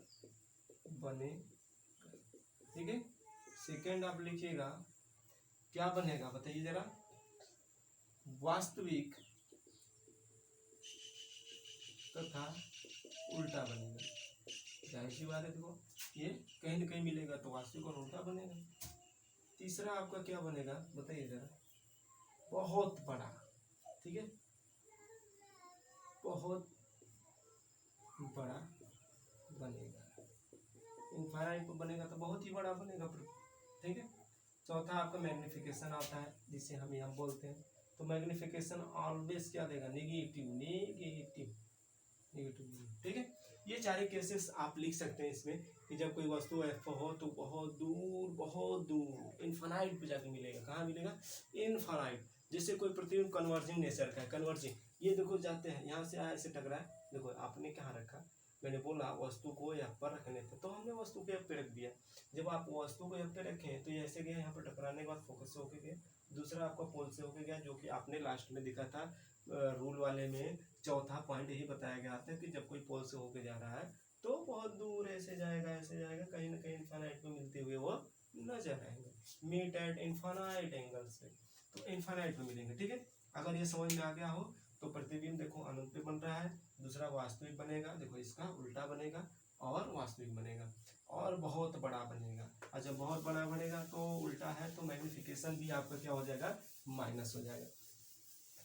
बनेगा, ठीक है। सेकेंड आप लिखिएगा, क्या बनेगा बताइए जरा, वास्तविक तथा उल्टा बनेगा, जाहिर सी बात है, देखो ये कहीं ना कहीं मिलेगा तो वास्तविक और उल्टा बनेगा। तीसरा आपका क्या बनेगा बताइए जरा, बहुत बड़ा, ठीक है, बहुत बड़ा बनेगा, इनफाइनाइट पर बनेगा तो बहुत ही बड़ा बनेगा, ठीक है। चौथा आपका मैग्निफिकेशन आता है, जिसे हम यहाँ बोलते हैं, तो मैग्निफिकेशन ऑलवेज क्या देगा, नेगेटिव, नेगेटिव, नेगेटिव, ठीक है। ये सारे केसेस आप लिख सकते हैं इसमें, कि जब कोई वस्तु एफ हो तो बहुत दूर इनफाइनाइट पे जाके मिलेगा, कहाँ मिलेगा, इनफाइनाइट। जैसे कोई प्रतिबिंब कन्वर्जिंग नेचर का है, कन्वर्जिंग, ये देखो जाते हैं यहाँ से ऐसे टकरा है, देखो आपने कहाँ रखा, मैंने बोला वस्तु को यहाँ पर रखने थे, तो हमने वस्तु को यहाँ पे रख दिया। जब आप वस्तु को यहाँ पे रखें तो ये ऐसे गया, यहाँ पर टकराने के बाद फोकस से होके गया, दूसरा आपका पोल से होके गया, जो कि आपने लास्ट में दिखा था रूल वाले में चौथा पॉइंट यही बताया गया था कि जब कोई पोल से होके जा रहा है तो बहुत दूर ऐसे जाएगा, कहीं ना कहीं इनफाइनाइट में मिलते हुए वो नजर आएंगे। मीट एट इनफाइनाइट एंगल से, तो इनफाइनाइट में मिलेंगे। ठीक है, अगर ये समझ में आ गया हो तो प्रतिबिंब देखो अनंत पे बन रहा है, दूसरा वास्तविक बनेगा, देखो इसका उल्टा बनेगा और वास्तविक बनेगा और बहुत बड़ा बनेगा। और जब बहुत बड़ा बनेगा तो उल्टा है तो मैग्निफिकेशन भी आपका क्या हो जाएगा, माइनस हो जाएगा।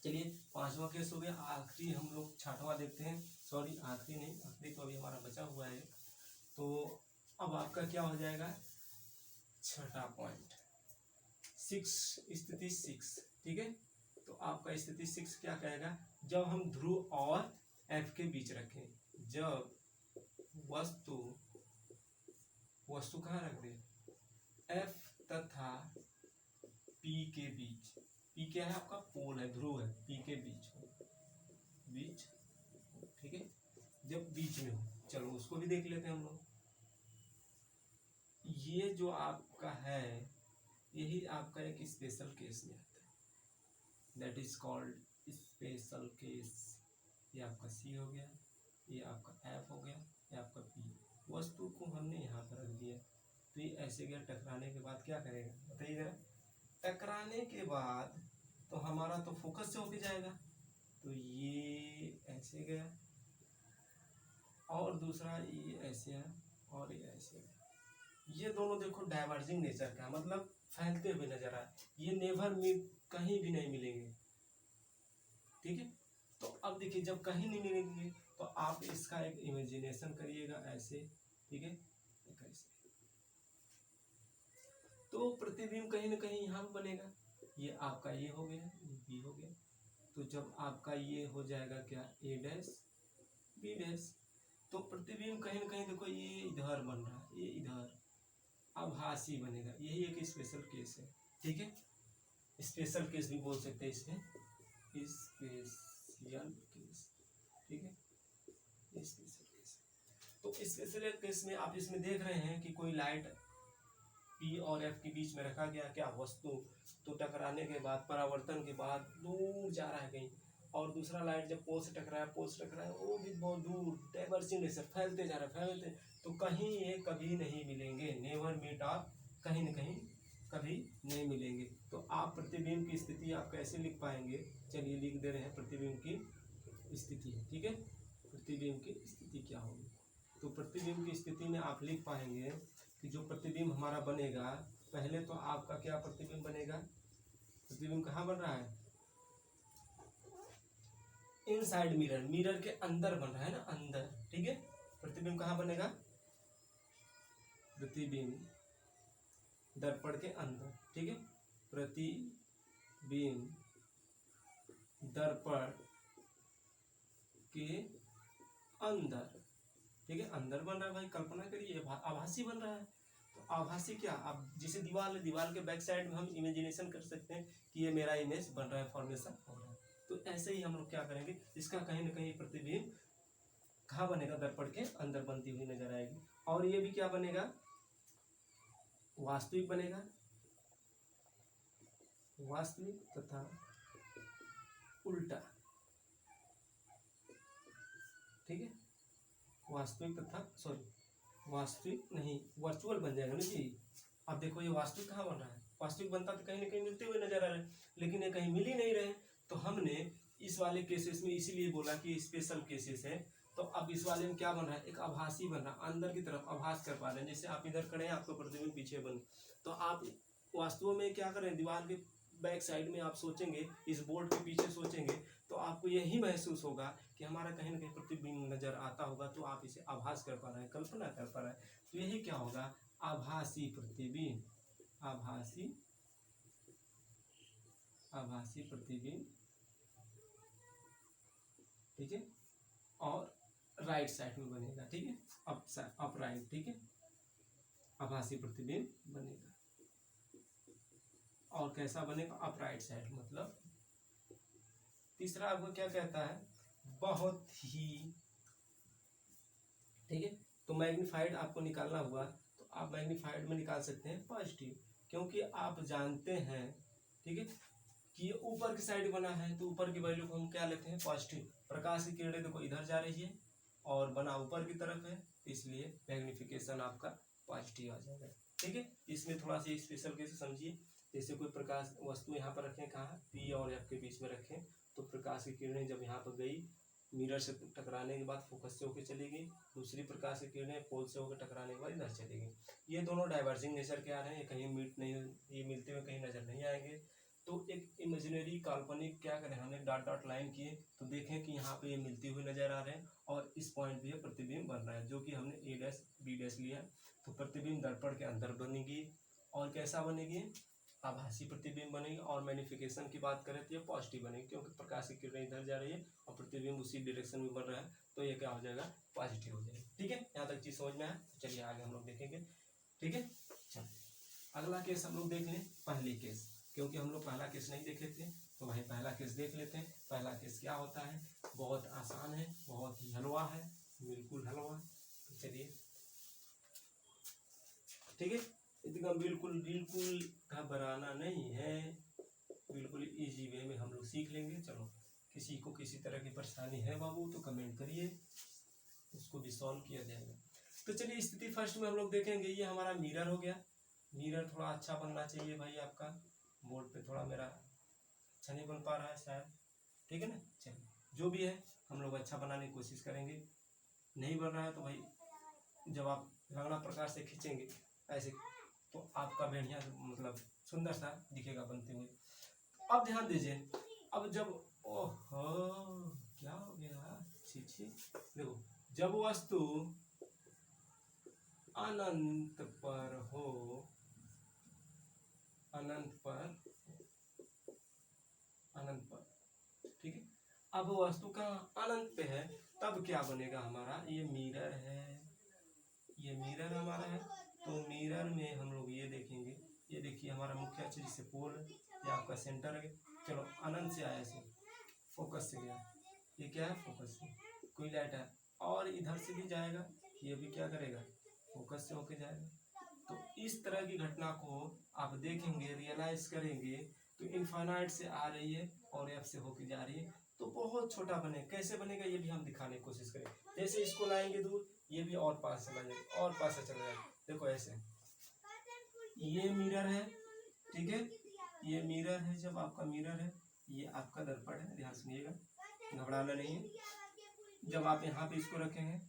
चलिए पांचवा केस हो गया, आखिरी हम लोग छठवां देखते हैं। सॉरी आखिरी नहीं, आखिरी तो अभी हमारा बचा हुआ है। तो अब आपका क्या हो जाएगा, छठा पॉइंट 6, स्थिति 6। ठीक है, तो आपका स्थिति 6 क्या कहेगा, जब हम ध्रुव और एफ के बीच रखें, जब वस्तु कहाँ रख दे, एफ तथा पी के बीच, पी क्या है आपका पोल है, ध्रुव है, पी के बीच। ठीक है, जब बीच में हो, चलो उसको भी देख लेते हैं हम लोग। ये जो आपका है यही आपका एक स्पेशल केस में आता है, that is called special case. ये आपका सी हो गया, ये आपका एफ हो गया, ये आपका पी। वस्तु को हमने यहाँ पर रख दिया, तो ये ऐसे गया, टकराने के बाद क्या करेगा बताइए जरा, टकराने के बाद तो हमारा तो फोकस से होके जाएगा, तो ये ऐसे गया और दूसरा ये ऐसे है और ये ऐसे है। ये दोनों देखो डाइवर्जिंग नेचर का, मतलब फैलते हुए नजर आए, ये नेवर मीट, कहीं भी नहीं मिलेंगे। ठीक है, तो अब देखिए जब कहीं नहीं मिलेंगे तो आप इसका एक इमेजिनेशन करिएगा ऐसे। ठीक है, ऐसे तो प्रतिबिंब कहीं ना कहीं यहाँ पर बनेगा। ये आपका ये हो गया, ये बी हो गया, तो जब आपका ये हो जाएगा क्या, ए डैश बी डैश, तो प्रतिबिंब कहीं ना कहीं देखो ये इधर बन रहा है, ये इधर आभासी बनेगा। यही एक स्पेशल केस है। ठीक है, स्पेशल केस भी बोल सकते हैं इसमें, स्पेशल केस। ठीक है, स्पेशल केस। तो स्पेशल केस में आप इसमें देख रहे हैं कि कोई लाइट पी और एफ के बीच में रखा गया, क्या वस्तु, तो टकराने के बाद, परावर्तन के बाद दूर जा रहा है कहीं, और दूसरा लाइट जब पोल से टकराया वो भी बहुत दूर, डाइवर्सिंग से फैलते जा रहा है, फैलते, तो कहीं ये कभी नहीं मिलेंगे, नेवर मीट आप, कहीं ना कहीं कभी नहीं मिलेंगे। तो आप प्रतिबिंब की स्थिति आप कैसे लिख पाएंगे, चलिए लिख दे रहे हैं प्रतिबिंब की स्थिति। ठीक है, प्रतिबिंब की स्थिति क्या होगी, तो प्रतिबिंब की स्थिति में आप लिख पाएंगे कि जो प्रतिबिंब हमारा बनेगा, पहले तो आपका क्या प्रतिबिंब बनेगा, प्रतिबिंब कहाँ बन रहा है, इनसाइड मिरर, मिरर के अंदर बन रहा है ना, अंदर। ठीक है, प्रतिबिंब कहाँ बनेगा, प्रतिबिंब दर्पण के अंदर। ठीक है, प्रतिबिंब दर्पण के अंदर। ठीक है, अंदर बन रहा है भाई, कल्पना करिए आभासी बन रहा है। तो आभासी क्या, अब जैसे दीवार है, दीवार के बैक साइड में हम इमेजिनेशन कर सकते हैं कि ये मेरा इमेज बन रहा है, फॉर्मेशन हो रहा है। तो ऐसे ही हम लोग क्या करेंगे, इसका कहीं ना कहीं प्रतिबिंब कहाँ बनेगा, दर्पण के अंदर बनती हुई नजर आएगी। और ये भी क्या बनेगा, वास्तविक बनेगा, वास्तविक तथा उल्टा। ठीक है, वास्तविक तथा वास्तविक नहीं, वर्चुअल बन जाएगा ना जी। अब देखो ये वास्तविक कहाँ बन रहा है, वास्तविक बनता तो कहीं ना कहीं मिलते हुए नजर आ रहे हैं, लेकिन ये कहीं मिल ही नहीं रहे। तो हमने इस वाले केसेस में इसीलिए बोला कि स्पेशल केसेस है। तो अब इस वाले में क्या बन रहा है, एक आभासी बन रहा है, अंदर की तरफ आभास कर पा रहे हैं। जैसे आप इधर खड़े हैं, आपको प्रतिबिंब पीछे बन, तो आप वास्तव में क्या करें, दीवार के बैक साइड में आप सोचेंगे, इस बोर्ड के पीछे सोचेंगे, तो आपको यही महसूस होगा कि हमारा कहीं ना कहीं प्रतिबिंब नजर आता होगा। तो आप इसे आभास कर पा रहे हैं, कल्पना कर पा रहे हैं। तो यही क्या होगा, आभासी प्रतिबिंब, आभासी प्रतिबिंब। ठीक है, और राइट साइड में बनेगा। ठीक है, अप राइट। ठीक है, आभासी प्रतिबिंब बनेगा। और कैसा बनेगा, अप राइट साइड। मतलब तीसरा आपको क्या कहता है, बहुत ही ठीक है। तो मैग्नीफाइड आपको निकालना हुआ तो आप मैग्नीफाइड में निकाल सकते हैं पॉजिटिव, क्योंकि आप जानते हैं, ठीक है, कि ये ऊपर की साइड बना है तो ऊपर की वैल्यू को हम क्या लेते हैं पॉजिटिव। प्रकाश की किरणें देखो इधर जा रही है और बना ऊपर की तरफ है, इसलिए मैग्निफिकेशन आपका पॉजिटिव आ जाएगा। ठीक है, इसमें थोड़ा सा स्पेशल कैसे समझिए, जैसे कोई प्रकाश वस्तु यहाँ पर रखें, कहाँ पी और एफ के बीच में रखें, तो प्रकाश की किरणें जब यहाँ पर गई मिरर से टकराने के बाद फोकस से होकर चली गई, दूसरी प्रकाश की किरणें पोल से होकर टकराने के बाद इधर चली गई। ये दोनों डाइवर्जिंग नेचर के आ रहे हैं, ये कहीं मीट नहीं, ये मिलते हुए कहीं नजर नहीं आएंगे। तो एक इमेजिनरी काल्पनिक क्या करें, हमने डॉट डॉट लाइन किए तो देखें कि यहाँ पे ये मिलती हुई नजर आ रहे हैं और इस पॉइंट पे प्रतिबिंब बन रहा है, जो कि हमने ए डैश बी डैश लिया। तो प्रतिबिंब दर्पण के अंदर बनेगी और कैसा बनेगी, आभासी प्रतिबिंब बनेगी। और मैग्निफिकेशन की बात करें तो ये पॉजिटिव बनेगी, क्योंकि प्रकाश की किरणें इधर जा रही है और प्रतिबिंब उसी डायरेक्शन में बन रहा है, तो ये क्या हो जाएगा पॉजिटिव हो जाएगा। ठीक है, यहाँ तक चीज समझ में आया। चलिए आगे हम लोग देखेंगे। ठीक है, चलो अगला केस हम लोग देख लें, पहली केस, क्योंकि हम लोग पहला केस नहीं देखे थे तो भाई पहला केस देख लेते हैं। पहला केस क्या होता है, बहुत आसान है, बहुत ही हलवा है, बिल्कुल हलवा। तो चलिए, ठीक है, इतना बिल्कुल बिल्कुल घबराना नहीं है, बिल्कुल इजी वे में हम लोग सीख लेंगे। चलो, किसी को किसी तरह की परेशानी है बाबू तो कमेंट करिए, उसको भी सॉल्व किया जाएगा। तो चलिए स्थिति फर्स्ट में हम लोग देखेंगे, ये हमारा मिरर हो गया। मिरर थोड़ा अच्छा बनना चाहिए भाई, आपका बोर्ड पे थोड़ा मेरा अच्छा नहीं बन पा रहा है शायद, ठीक है ना। चलिए जो भी है हम लोग अच्छा बनाने की कोशिश करेंगे, नहीं बन रहा है तो भाई जब आप रंगना प्रकार से खींचेंगे ऐसे तो आपका बढ़िया मतलब सुंदर सा दिखेगा बनते हुए। अब ध्यान दीजिए, अब जब ओहो क्या हो गया, छी छी, देखो जब वस्तु अनंत पर हो, अनंत पर, अनंत पर, ठीक है, अब वस्तु का अनंत पे है तब क्या बनेगा हमारा, ये मिरर है, ये मिरर हमारा है। तो मिरर में हम लोग ये देखेंगे, ये देखिए हमारा मुख्य अक्ष जिससे पोल है, ये आपका सेंटर है। चलो अनंत से आया से फोकस से गया, ये क्या है फोकस से, कोई लाइट है और इधर से भी जाएगा, ये भी क्या करेगा फोकस से होके जाएगा। तो इस तरह की घटना को आप देखेंगे, रियलाइज करेंगे, तो इनफाइनाइट से आ रही है और एफ से होके जा रही है, तो बहुत छोटा बने, कैसे बनेगा ये भी हम दिखाने की कोशिश करें। जैसे इसको लाएंगे दूर, ये भी और पास चला जाएगा और पास से चला जाएगा। देखो ऐसे, ये मिरर है, ठीक है, ये मिरर है, जब आपका मिरर है, ये आपका दर्पण है, ध्यान सुनिएगा, घबराना नहीं है। जब आप यहाँ पे इसको रखे हैं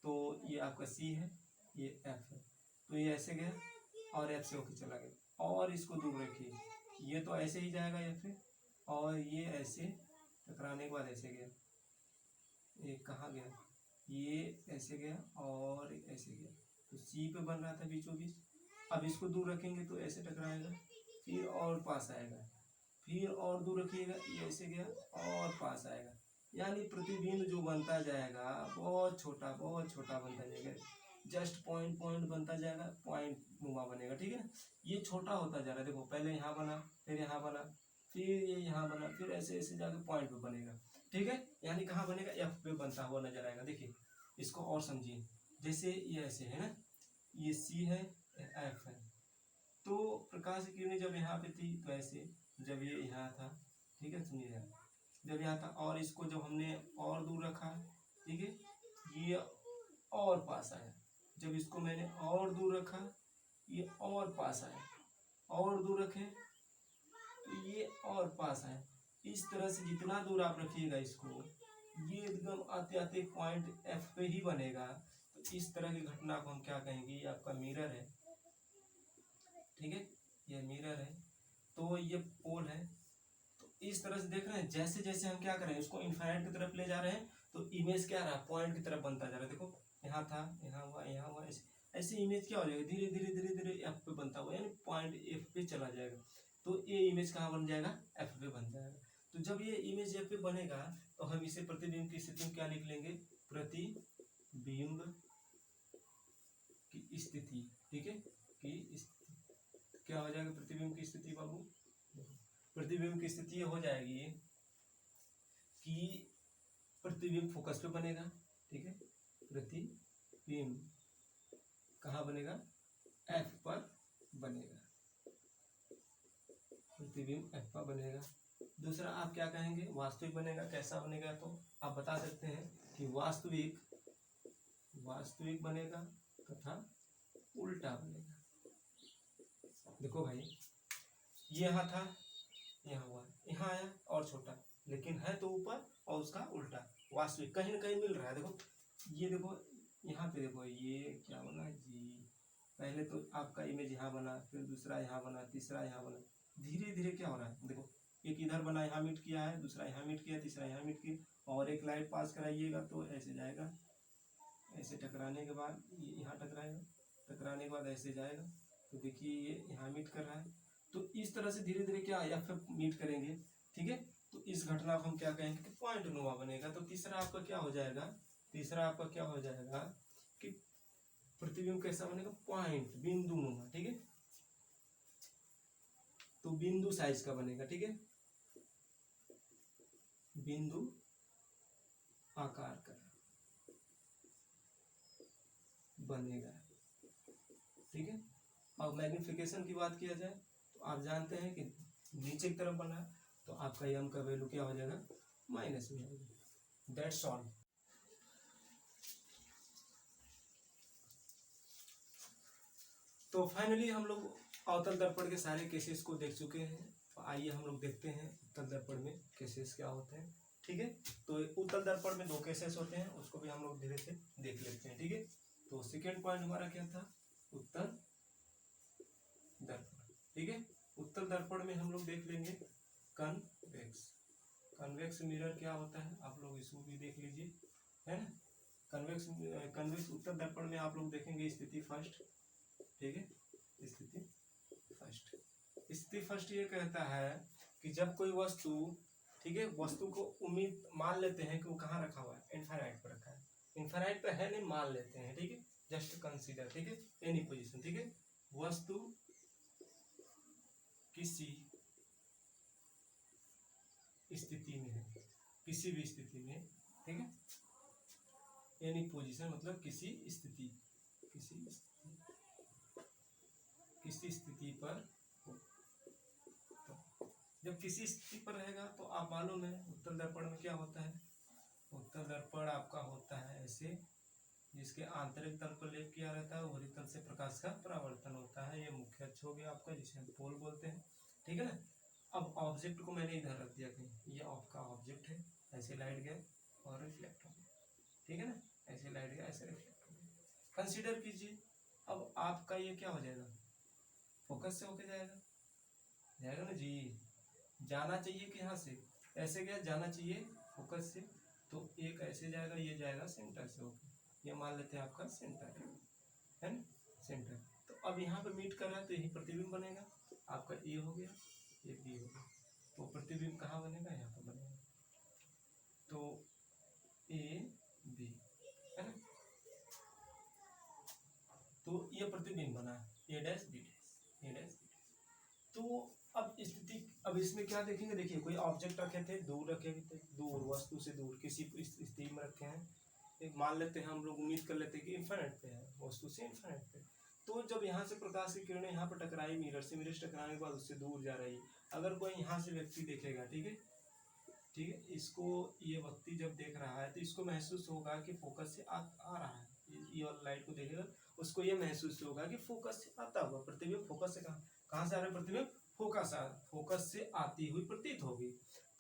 तो ये आपका सी है, ये एफ है, तो ये ऐसे गया और एफ से होके चला गया। और इसको दूर रखिए, ये तो ऐसे ही जाएगा एफ से, और ये ऐसे टकराने के बाद ऐसे गया, ये कहाँ गया, ये ऐसे गया और ऐसे गया, तो सी पे बन रहा था बीचों बीच। अब इसको दूर रखेंगे तो ऐसे टकराएगा, फिर और पास आएगा, फिर और दूर रखिएगा, ये ऐसे गया और पास आएगा। यानी प्रतिबिंब जो बनता जाएगा बहुत छोटा बनता जाएगा, जस्ट पॉइंट पॉइंट बनता जाएगा, पॉइंट नुमा बनेगा, ठीक है ना। ये छोटा होता जा रहा है, देखो पहले यहाँ बना, फिर यहाँ बना, फिर ये यहाँ बना, फिर ऐसे ऐसे जाके पॉइंट पे बनेगा, ठीक है। यानी कहाँ बनेगा, एफ पे बनता हुआ नजर आएगा। देखिए इसको और समझिए, जैसे ये ऐसे है ना, ये सी है, एफ है, तो प्रकाश की किरणें जब यहाँ पे थी तो ऐसे, जब ये यहाँ था, ठीक है, सुनिए, जब यहाँ था और इसको जब हमने और दूर रखा, ठीक है, ये और पास आया, जब इसको मैंने और दूर रखा, ये और पास आया, और दूर रखे तो ये और पास आया। इस तरह से जितना दूर आप रखिएगा इसको, ये एकदम आते आते पॉइंट एफ पे ही बनेगा। तो इस तरह की घटना को हम क्या कहेंगे, ये आपका मिरर है, ठीक है, ये मिरर है, तो ये पोल है। तो इस तरह से देख रहे हैं, जैसे जैसे हम क्या करें, इसको इनफाइनाइट की तरफ ले जा रहे हैं तो इमेज क्या रहा, पॉइंट की तरफ बनता जा रहा है। देखो यहाँ था, यहाँ हुआ, यहाँ हुआ, ऐसे ऐसे इमेज क्या हो जाएगा, धीरे धीरे धीरे धीरे एफ पे बनता हुआ, यानी पॉइंट एफ पे चला जाएगा। तो ये इमेज कहाँ बन जाएगा, एफ पे बन जाएगा। तो जब ये इमेज एफ पे बनेगा तो हम इसे प्रतिबिंब की स्थिति में क्या लिख लेंगे, प्रतिबिंब की स्थिति, ठीक है, की स्थिति क्या हो जाएगा, प्रतिबिंब की स्थिति बाबू, प्रतिबिंब की स्थिति हो जाएगी कि प्रतिबिंब फोकस पे बनेगा, ठीक है, प्रतिबिंब प्रतिबिंब कहाँ बनेगा, एफ पर बनेगा, प्रतिबिंब एफ पर बनेगा। दूसरा आप क्या कहेंगे, वास्तविक बनेगा। कैसा बनेगा, तो आप बता सकते हैं कि वास्तविक बनेगा तथा उल्टा बनेगा। देखो भाई, ये यहाँ था, यहाँ हुआ, यहाँ आया और छोटा, लेकिन है तो ऊपर और उसका उल्टा। वास्तविक कहीं ना कहीं मिल रहा है। देखो ये, देखो यहाँ पे, देखो ये क्या बना जी, पहले तो आपका इमेज यहाँ बना, फिर दूसरा यहाँ बना, तीसरा यहाँ बना, धीरे धीरे क्या हो रहा है, देखो एक इधर बना, यहाँ मीट किया है, दूसरा यहाँ मीट किया, तीसरा यहाँ मीट किया, और एक लाइट पास कराइएगा तो ऐसे जाएगा, ऐसे टकराने के बाद ये यहाँ टकराएगा, टकराने के बाद ऐसे जाएगा, तो देखिए ये यहाँ मीट कर रहा है। तो इस तरह से धीरे धीरे क्या या फिर मीट करेंगे, ठीक है। तो इस घटना को हम क्या कहेंगे कि पॉइंट नुमा बनेगा। तो तीसरा आपका क्या हो जाएगा, तीसरा आपका क्या हो जाएगा कि प्रतिबिंब कैसा बनेगा, पॉइंट, बिंदु नुमा, ठीक है। तो बिंदु साइज का बनेगा, ठीक है, बिंदु आकार का बनेगा, ठीक है। और मैग्निफिकेशन की बात किया जाए तो आप जानते हैं कि नीचे की तरफ बना, तो आपका एम का वैल्यू क्या हो जाएगा, माइनस में आएगा। That's all. तो फाइनली हम लोग अवतल दर्पण के सारे केसेस को देख चुके हैं। तो आइए हम लोग देखते हैं उत्तल दर्पण में केसेस क्या होते हैं, ठीक है। तो उत्तल दर्पण में 2 केसेस होते हैं, उसको भी हम लोग धीरे से देख लेते हैं, ठीक है। तो सेकेंड पॉइंट हमारा क्या था, उत्तल दर्पण, ठीक है। उत्तल दर्पण में हम लोग देख लेंगे कन्वेक्स। कन्वेक्स मिरर क्या होता है, आप लोग इसको भी देख लीजिए, है ना। कन्वेक्स उत्तल दर्पण में आप लोग देखेंगे स्थिति फर्स्ट, ठीक है। स्थिति फर्स्ट ये कहता है कि जब कोई वस्तु, ठीक है, वस्तु को उम्मीद मान लेते हैं कि वो कहाँ रखा हुआ है, इनफाइनाइट पर रखा है, इनफाइनाइट पर है नहीं, मान लेते हैं, ठीक है, जस्ट कंसीडर, ठीक है, एनी पोजीशन, ठीक है। वस्तु किसी स्थिति में है, किसी भी स्थिति में, ठीक है, एनी पोजीशन मतलब किसी स्थिति पर, जब किसी स्थिति पर रहेगा तो आप मालूम है उत्तल दर्पण में क्या होता है, उत्तल दर्पण आपका होता है ऐसे, जिसके आंतरिक तल पर लेप किया रहता है, वही तल से प्रकाश का परावर्तन होता है। ये मुख्य अक्ष हो गया आपका, जिसे हम पोल बोलते हैं, ठीक है ना। अब ऑब्जेक्ट को मैंने इधर रख दिया कहीं, ये आपका ऑब्जेक्ट है, ऐसे लाइट गया और रिफ्लेक्ट हो गया, ठीक है ना, ऐसे लाइट गया, ऐसे रिफ्लेक्ट हो गया। कंसीडर कीजिए, अब आपका ये क्या हो जाएगा, फोकस से होके जाएगा ना जी, जाना चाहिए कि यहाँ से ऐसे गया, जाना चाहिए फोकस से, तो एक ऐसे जाएगा, ये जाएगा सेंटर से होके, ये मान लेते हैं आपका सेंटर है ना, सेंटर। तो अब यहाँ पे मीट कर रहा है तो यही प्रतिबिंब बनेगा, आपका ए हो गया, ये बी हो गया, तो प्रतिबिंब कहाँ बनेगा, यहाँ पर बनेगा, तो ए बी, है ना। तो ये प्रतिबिंब बना, ए डैश बी डैश, ए डैश बी डैश। तो अब स्थिति, अब इसमें क्या देखेंगे, देखिए कोई ऑब्जेक्ट रखे थे, दूर रखे थे, दूर, वस्तु से दूर किसी स्थिति में रखे हैं, एक मान लेते हैं, हम लोग उम्मीद कर लेते हैं कि इन्फिनिट पे है, वस्तु से इन्फिनिट पे। तो जब यहाँ से प्रकाश की किरणें यहाँ पर टकराई मिरर से, मिरर से टकराने के बाद उससे दूर जा रही है, अगर कोई यहाँ से व्यक्ति देखेगा, ठीक है, ठीक है, इसको ये व्यक्ति जब देख रहा है तो इसको महसूस होगा कि फोकस से आ रहा है, ये वाला लाइट को देखेगा, उसको ये महसूस होगा कि फोकस से आता हुआ प्रतिबिंब, फोकस से कहाँ से आ रहा है प्रतिबिंब, फोकस से आती हुई प्रतीत होगी।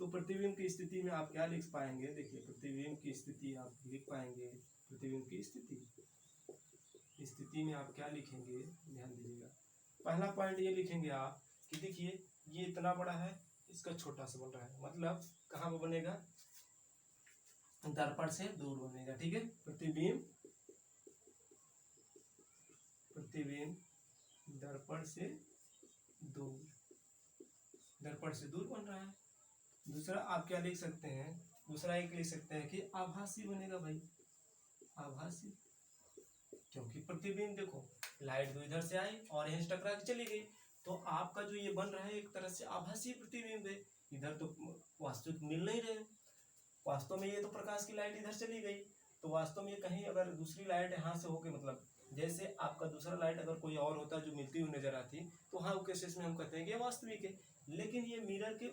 तो प्रतिबिंब की स्थिति में आप क्या लिख पाएंगे, देखिए प्रतिबिंब की स्थिति आप लिख पाएंगे, प्रतिबिंब की स्थिति में आप क्या लिखेंगे, ध्यान दीजिएगा। पहला पॉइंट ये लिखेंगे आप कि देखिए ये इतना बड़ा है, इसका छोटा सा बन रहा है, मतलब कहाँ पर बनेगा, दर्पण से दूर बनेगा, ठीक है। प्रतिबिंब दर्पण से दूर बन रहा है। दूसरा आप क्या लिख सकते हैं, दूसरा एक लिख सकते हैं कि आभासी बनेगा भाई, आभासी, क्योंकि प्रतिबिंब देखो लाइट तो इधर से आई और यहीं टकरा के चली गई, तो आपका जो ये बन रहा है एक तरह से आभासी प्रतिबिंब है, इधर तो वास्तविक मिल नहीं रहे, वास्तव में ये तो प्रकाश की लाइट इधर चली गई, तो वास्तव में ये कहीं अगर दूसरी लाइट यहाँ से होके मतलब जैसे आपका दूसरा लाइट अगर कोई और होता जो मिलती हुई नजर आती तो हाँ वो केसेस में हम कहते हैं कि ये वास्तविक है। लेकिन ये मिरर के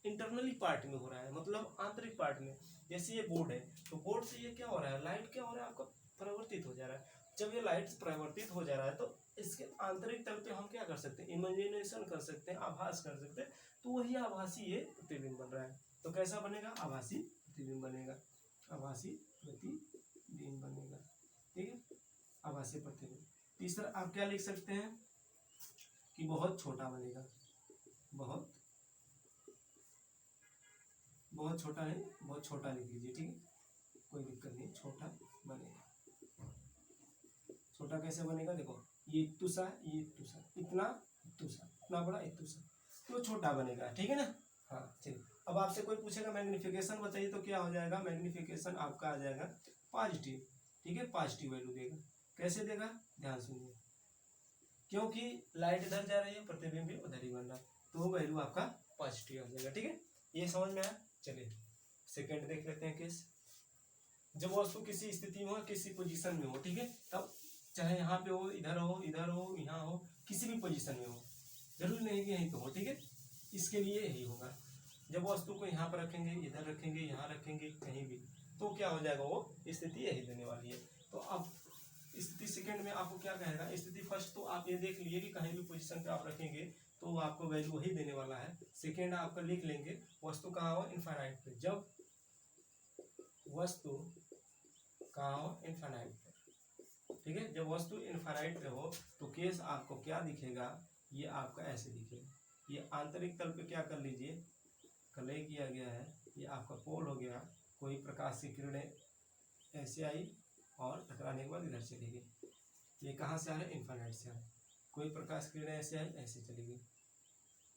इंटरनली पार्ट में हो रहा है, मतलब आंतरिक पार्ट में। जैसे ये बोर्ड है तो बोर्ड से ये क्या हो रहा है, लाइट क्या हो रहा है आपका परिवर्तित हो जा रहा है। जब ये लाइट परिवर्तित हो जा रहा है तो इसके आंतरिक तल पे हम क्या कर सकते हैं, इमेजिनेशन कर सकते हैं, आभास कर सकते हैं। तो वही आभासी ये प्रतिबिंब बन रहा है। तो कैसा बनेगा, आभासी प्रतिबिंब बनेगा, आभासी प्रतिबिंब बनेगा। ठीक है, आभासी प्रतिबिंब। तीसरा आप क्या लिख सकते हैं कि बहुत छोटा बनेगा, बहुत छोटा है, बहुत छोटा लिख लीजिए। ठीक है, कोई दिक्कत नहीं, छोटा बनेगा। छोटा कैसे बनेगा, देखो ये इत्तुसा, ये इत्तुसा, इतना इत्तुसा, इतना बड़ा इत्तुसा, तो छोटा बनेगा। ठीक है ना। हाँ चलिए, अब आपसे कोई पूछेगा मैग्निफिकेशन बताइए तो क्या हो जाएगा, मैग्निफिकेशन आपका आ जाएगा पॉजिटिव। ठीक है, पॉजिटिव वैल्यू देगा। कैसे देगा, ध्यान सुनिए, क्योंकि लाइट इधर जा रही है, प्रतिबिंब भी उधर ही बन रहा है, तो वैल्यू आपका पॉजिटिव आ जाएगा। ठीक है, ये समझ में आया। चलिए सेकेंड देख लेते हैं केस। जब वस्तु किसी स्थिति में हो, किसी पोजीशन में हो, ठीक है, तब चाहे यहाँ पे हो, इधर हो, इधर हो, यहाँ हो, किसी भी पोजीशन में हो, जरूरी नहीं कि यहीं पे हो। ठीक है, इसके लिए यही होगा, जब वस्तु को यहाँ पर रखेंगे, इधर रखेंगे, यहाँ रखेंगे, कहीं भी, तो क्या हो जाएगा, वो स्थिति यही देने वाली है। तो अब स्थिति सेकंड में आपको क्या कहेगा, स्थिति फर्स्ट तो आप ये देख लिए कि कहीं भी पोजीशन पे आप रखेंगे तो आपको वैल्यू वही देने वाला है। सेकंड आपका लिख लेंगे, वस्तु कहाँ हो, इनफाइनाइट पे। जब वस्तु कहाँ हो, इनफाइनाइट पे। ठीक है, जब वस्तु इनफाइनाइट पे हो तो केस आपको क्या दिखेगा, ये आपका ऐसे दिखेगा। ये आंतरिक तल पे क्या कर लीजिए, कलय किया गया है, ये आपका पोल हो गया। कोई प्रकाश की किरणें ऐसे आई और टकराने के बाद इधर चली गई। ये कहाँ से आ रहा है, इनफाइनाइट से आ रहा है। कोई प्रकाश किरणें ऐसे आई, ऐसे चली गई।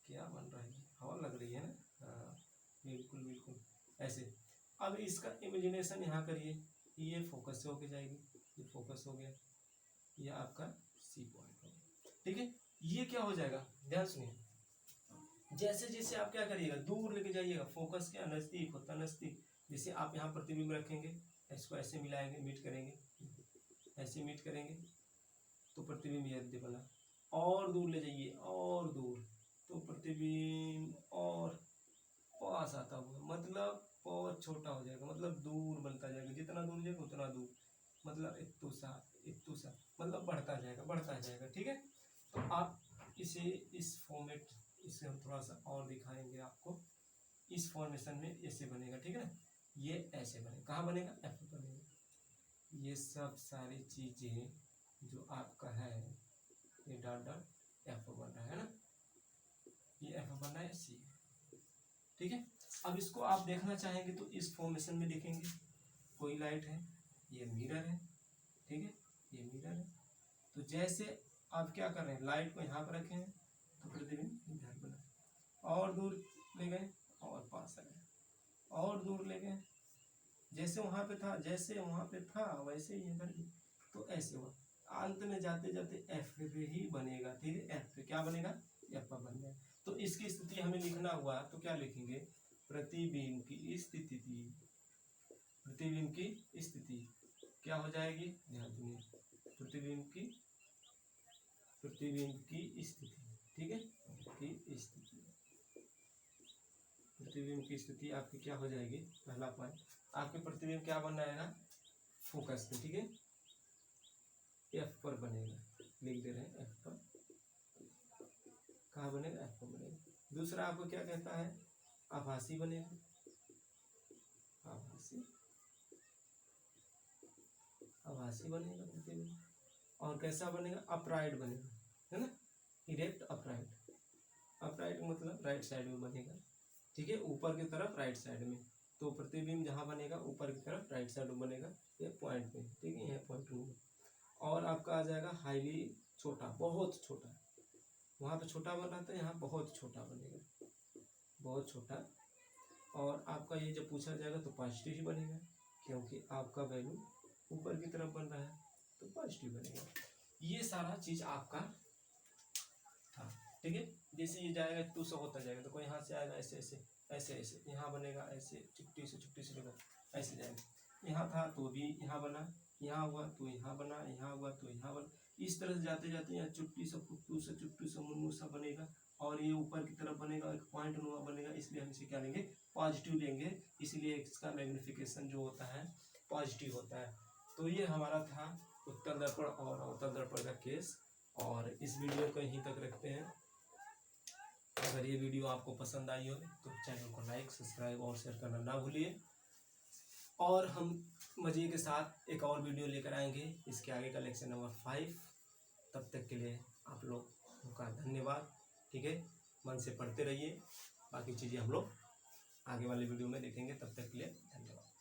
क्या बन रहा है, हवा लग रही है ना, हाँ बिल्कुल बिल्कुल ऐसे। अब इसका इमेजिनेशन यहाँ करिए, ये फोकस से होके जाएगी, ये फोकस हो गया, ये आपका सी पॉइंट हो गया। ठीक है, ये क्या हो जाएगा, ध्यान सुनिए, जैसे जैसे आप क्या करिएगा, दूर लेके जाइएगा, फोकस के नजदीक होता, नजदीक। जैसे आप यहाँ प्रतिबिंब रखेंगे, इसको ऐसे मिलाएंगे, मीट करेंगे, ऐसे मीट करेंगे तो प्रतिबिंब ये बना। और दूर ले जाइए, और दूर, तो प्रतिबिंब और पास आता हुआ, मतलब बहुत छोटा हो जाएगा, मतलब दूर बनता जाएगा। जितना दूर जाएगा उतना दूर, मतलब इत्तुसा, इत्तुसा, मतलब बढ़ता जाएगा, बढ़ता जाएगा। ठीक है, तो आप इसे इस फॉर्मेट, इसे हम थोड़ा सा और दिखाएंगे आपको। इस फॉर्मेशन में ऐसे बनेगा। ठीक है ना, ये ऐसे बनेगा, कहाँ बनेगा, एफ बनेगा। ये सब सारी चीजें जो आपका है, ये डॉट डॉट एफ बन रहा है ना, ये एफ बन रहा है, सी। ठीक है, अब इसको आप देखना चाहेंगे तो इस फॉर्मेशन में देखेंगे, कोई लाइट है, ये मिरर है। ठीक है, ये मिरर है। तो जैसे आप क्या कर रहे हैं, लाइट को यहाँ पर रखे हैं तो प्रतिबिंब इधर बना, और दूर ले गए और पास आ गए, और दूर ले गए, जैसे वहां पे था, जैसे वहां पे था वैसे ही इधर भी, तो ऐसे हुआ। अंत में जाते जाते एफ पे ही बनेगा। ठीक है, एफ पे क्या बनेगा, एफ पर बन जाए। तो इसकी स्थिति हमें लिखना हुआ तो क्या लिखेंगे, प्रतिबिंब की स्थिति, प्रतिबिंब की स्थिति क्या हो जाएगी, ध्यान सुनिए, प्रतिबिंब की स्थिति। ठीक है, की स्थिति, प्रतिबिंब की स्थिति आपकी क्या हो जाएगी, पहला पॉइंट आपके प्रतिबिंब क्या बन रहेगा, फोकस पे। ठीक है, एफ पर बनेगा, लिख दे रहे हैं एफ पर, कहाँ बनेगा, एफ पर बनेगा। दूसरा आपको क्या कहता है, आभासी बनेगा, आभासी, आभासी बनेगा प्रतिबिंब। और कैसा बनेगा, अपराइट बनेगा, है ना, इरेक्ट अपराइट। अपराइट मतलब राइट साइड में बनेगा। ठीक है, ऊपर की तरफ राइट साइड में, तो प्रतिबिंब जहाँ बनेगा ऊपर की तरफ राइट साइड में बनेगा, ये पॉइंट पे। ठीक है, यह पॉइंट में। और आपका आ जाएगा हाईली छोटा, बहुत छोटा, वहाँ पे छोटा बन रहा था, यहाँ बहुत छोटा बनेगा, बहुत छोटा। और आपका ये जब पूछा जाएगा तो पॉजिटिव ही बनेगा, क्योंकि आपका वैल्यू ऊपर की तरफ बन रहा है तो पॉजिटिव बनेगा। ये सारा चीज आपका था। ठीक है, जैसे ये जाएगा तो सौ होता जाएगा, तो कोई यहाँ से आएगा ऐसे ऐसे ऐसे ऐसे, यहाँ बनेगा ऐसे, छुट्टी से देखो ऐसे जाएगा। यहाँ था तो भी यहाँ बना, यहाँ हुआ तो यहाँ बना, यहाँ हुआ तो यहाँ बना। इस तरह से जाते जाते यहाँ चुट्टी सा फुट्टू सा चुट्टू सा मुन्नू सा बनेगा और ये ऊपर की तरफ बनेगा, एक पॉइंट नुमा बनेगा। इसलिए हम इसे क्या लेंगे, पॉजिटिव लेंगे। इसलिए इसका मैग्निफिकेशन जो होता है पॉजिटिव होता है। तो ये हमारा था उत्तल दर्पण और अवतल दर्पण का केस, और इस वीडियो को यहीं तक रखते हैं। अगर ये वीडियो आपको पसंद आई हो तो चैनल को लाइक, सब्सक्राइब और शेयर करना ना भूलिए। और हम मज़े के साथ एक और वीडियो लेकर आएंगे इसके आगे का लेक्चर नंबर 5। तब तक के लिए आप लोग का धन्यवाद। ठीक है, मन से पढ़ते रहिए, बाकी चीज़ें हम लोग आगे वाले वीडियो में देखेंगे। तब तक के लिए धन्यवाद।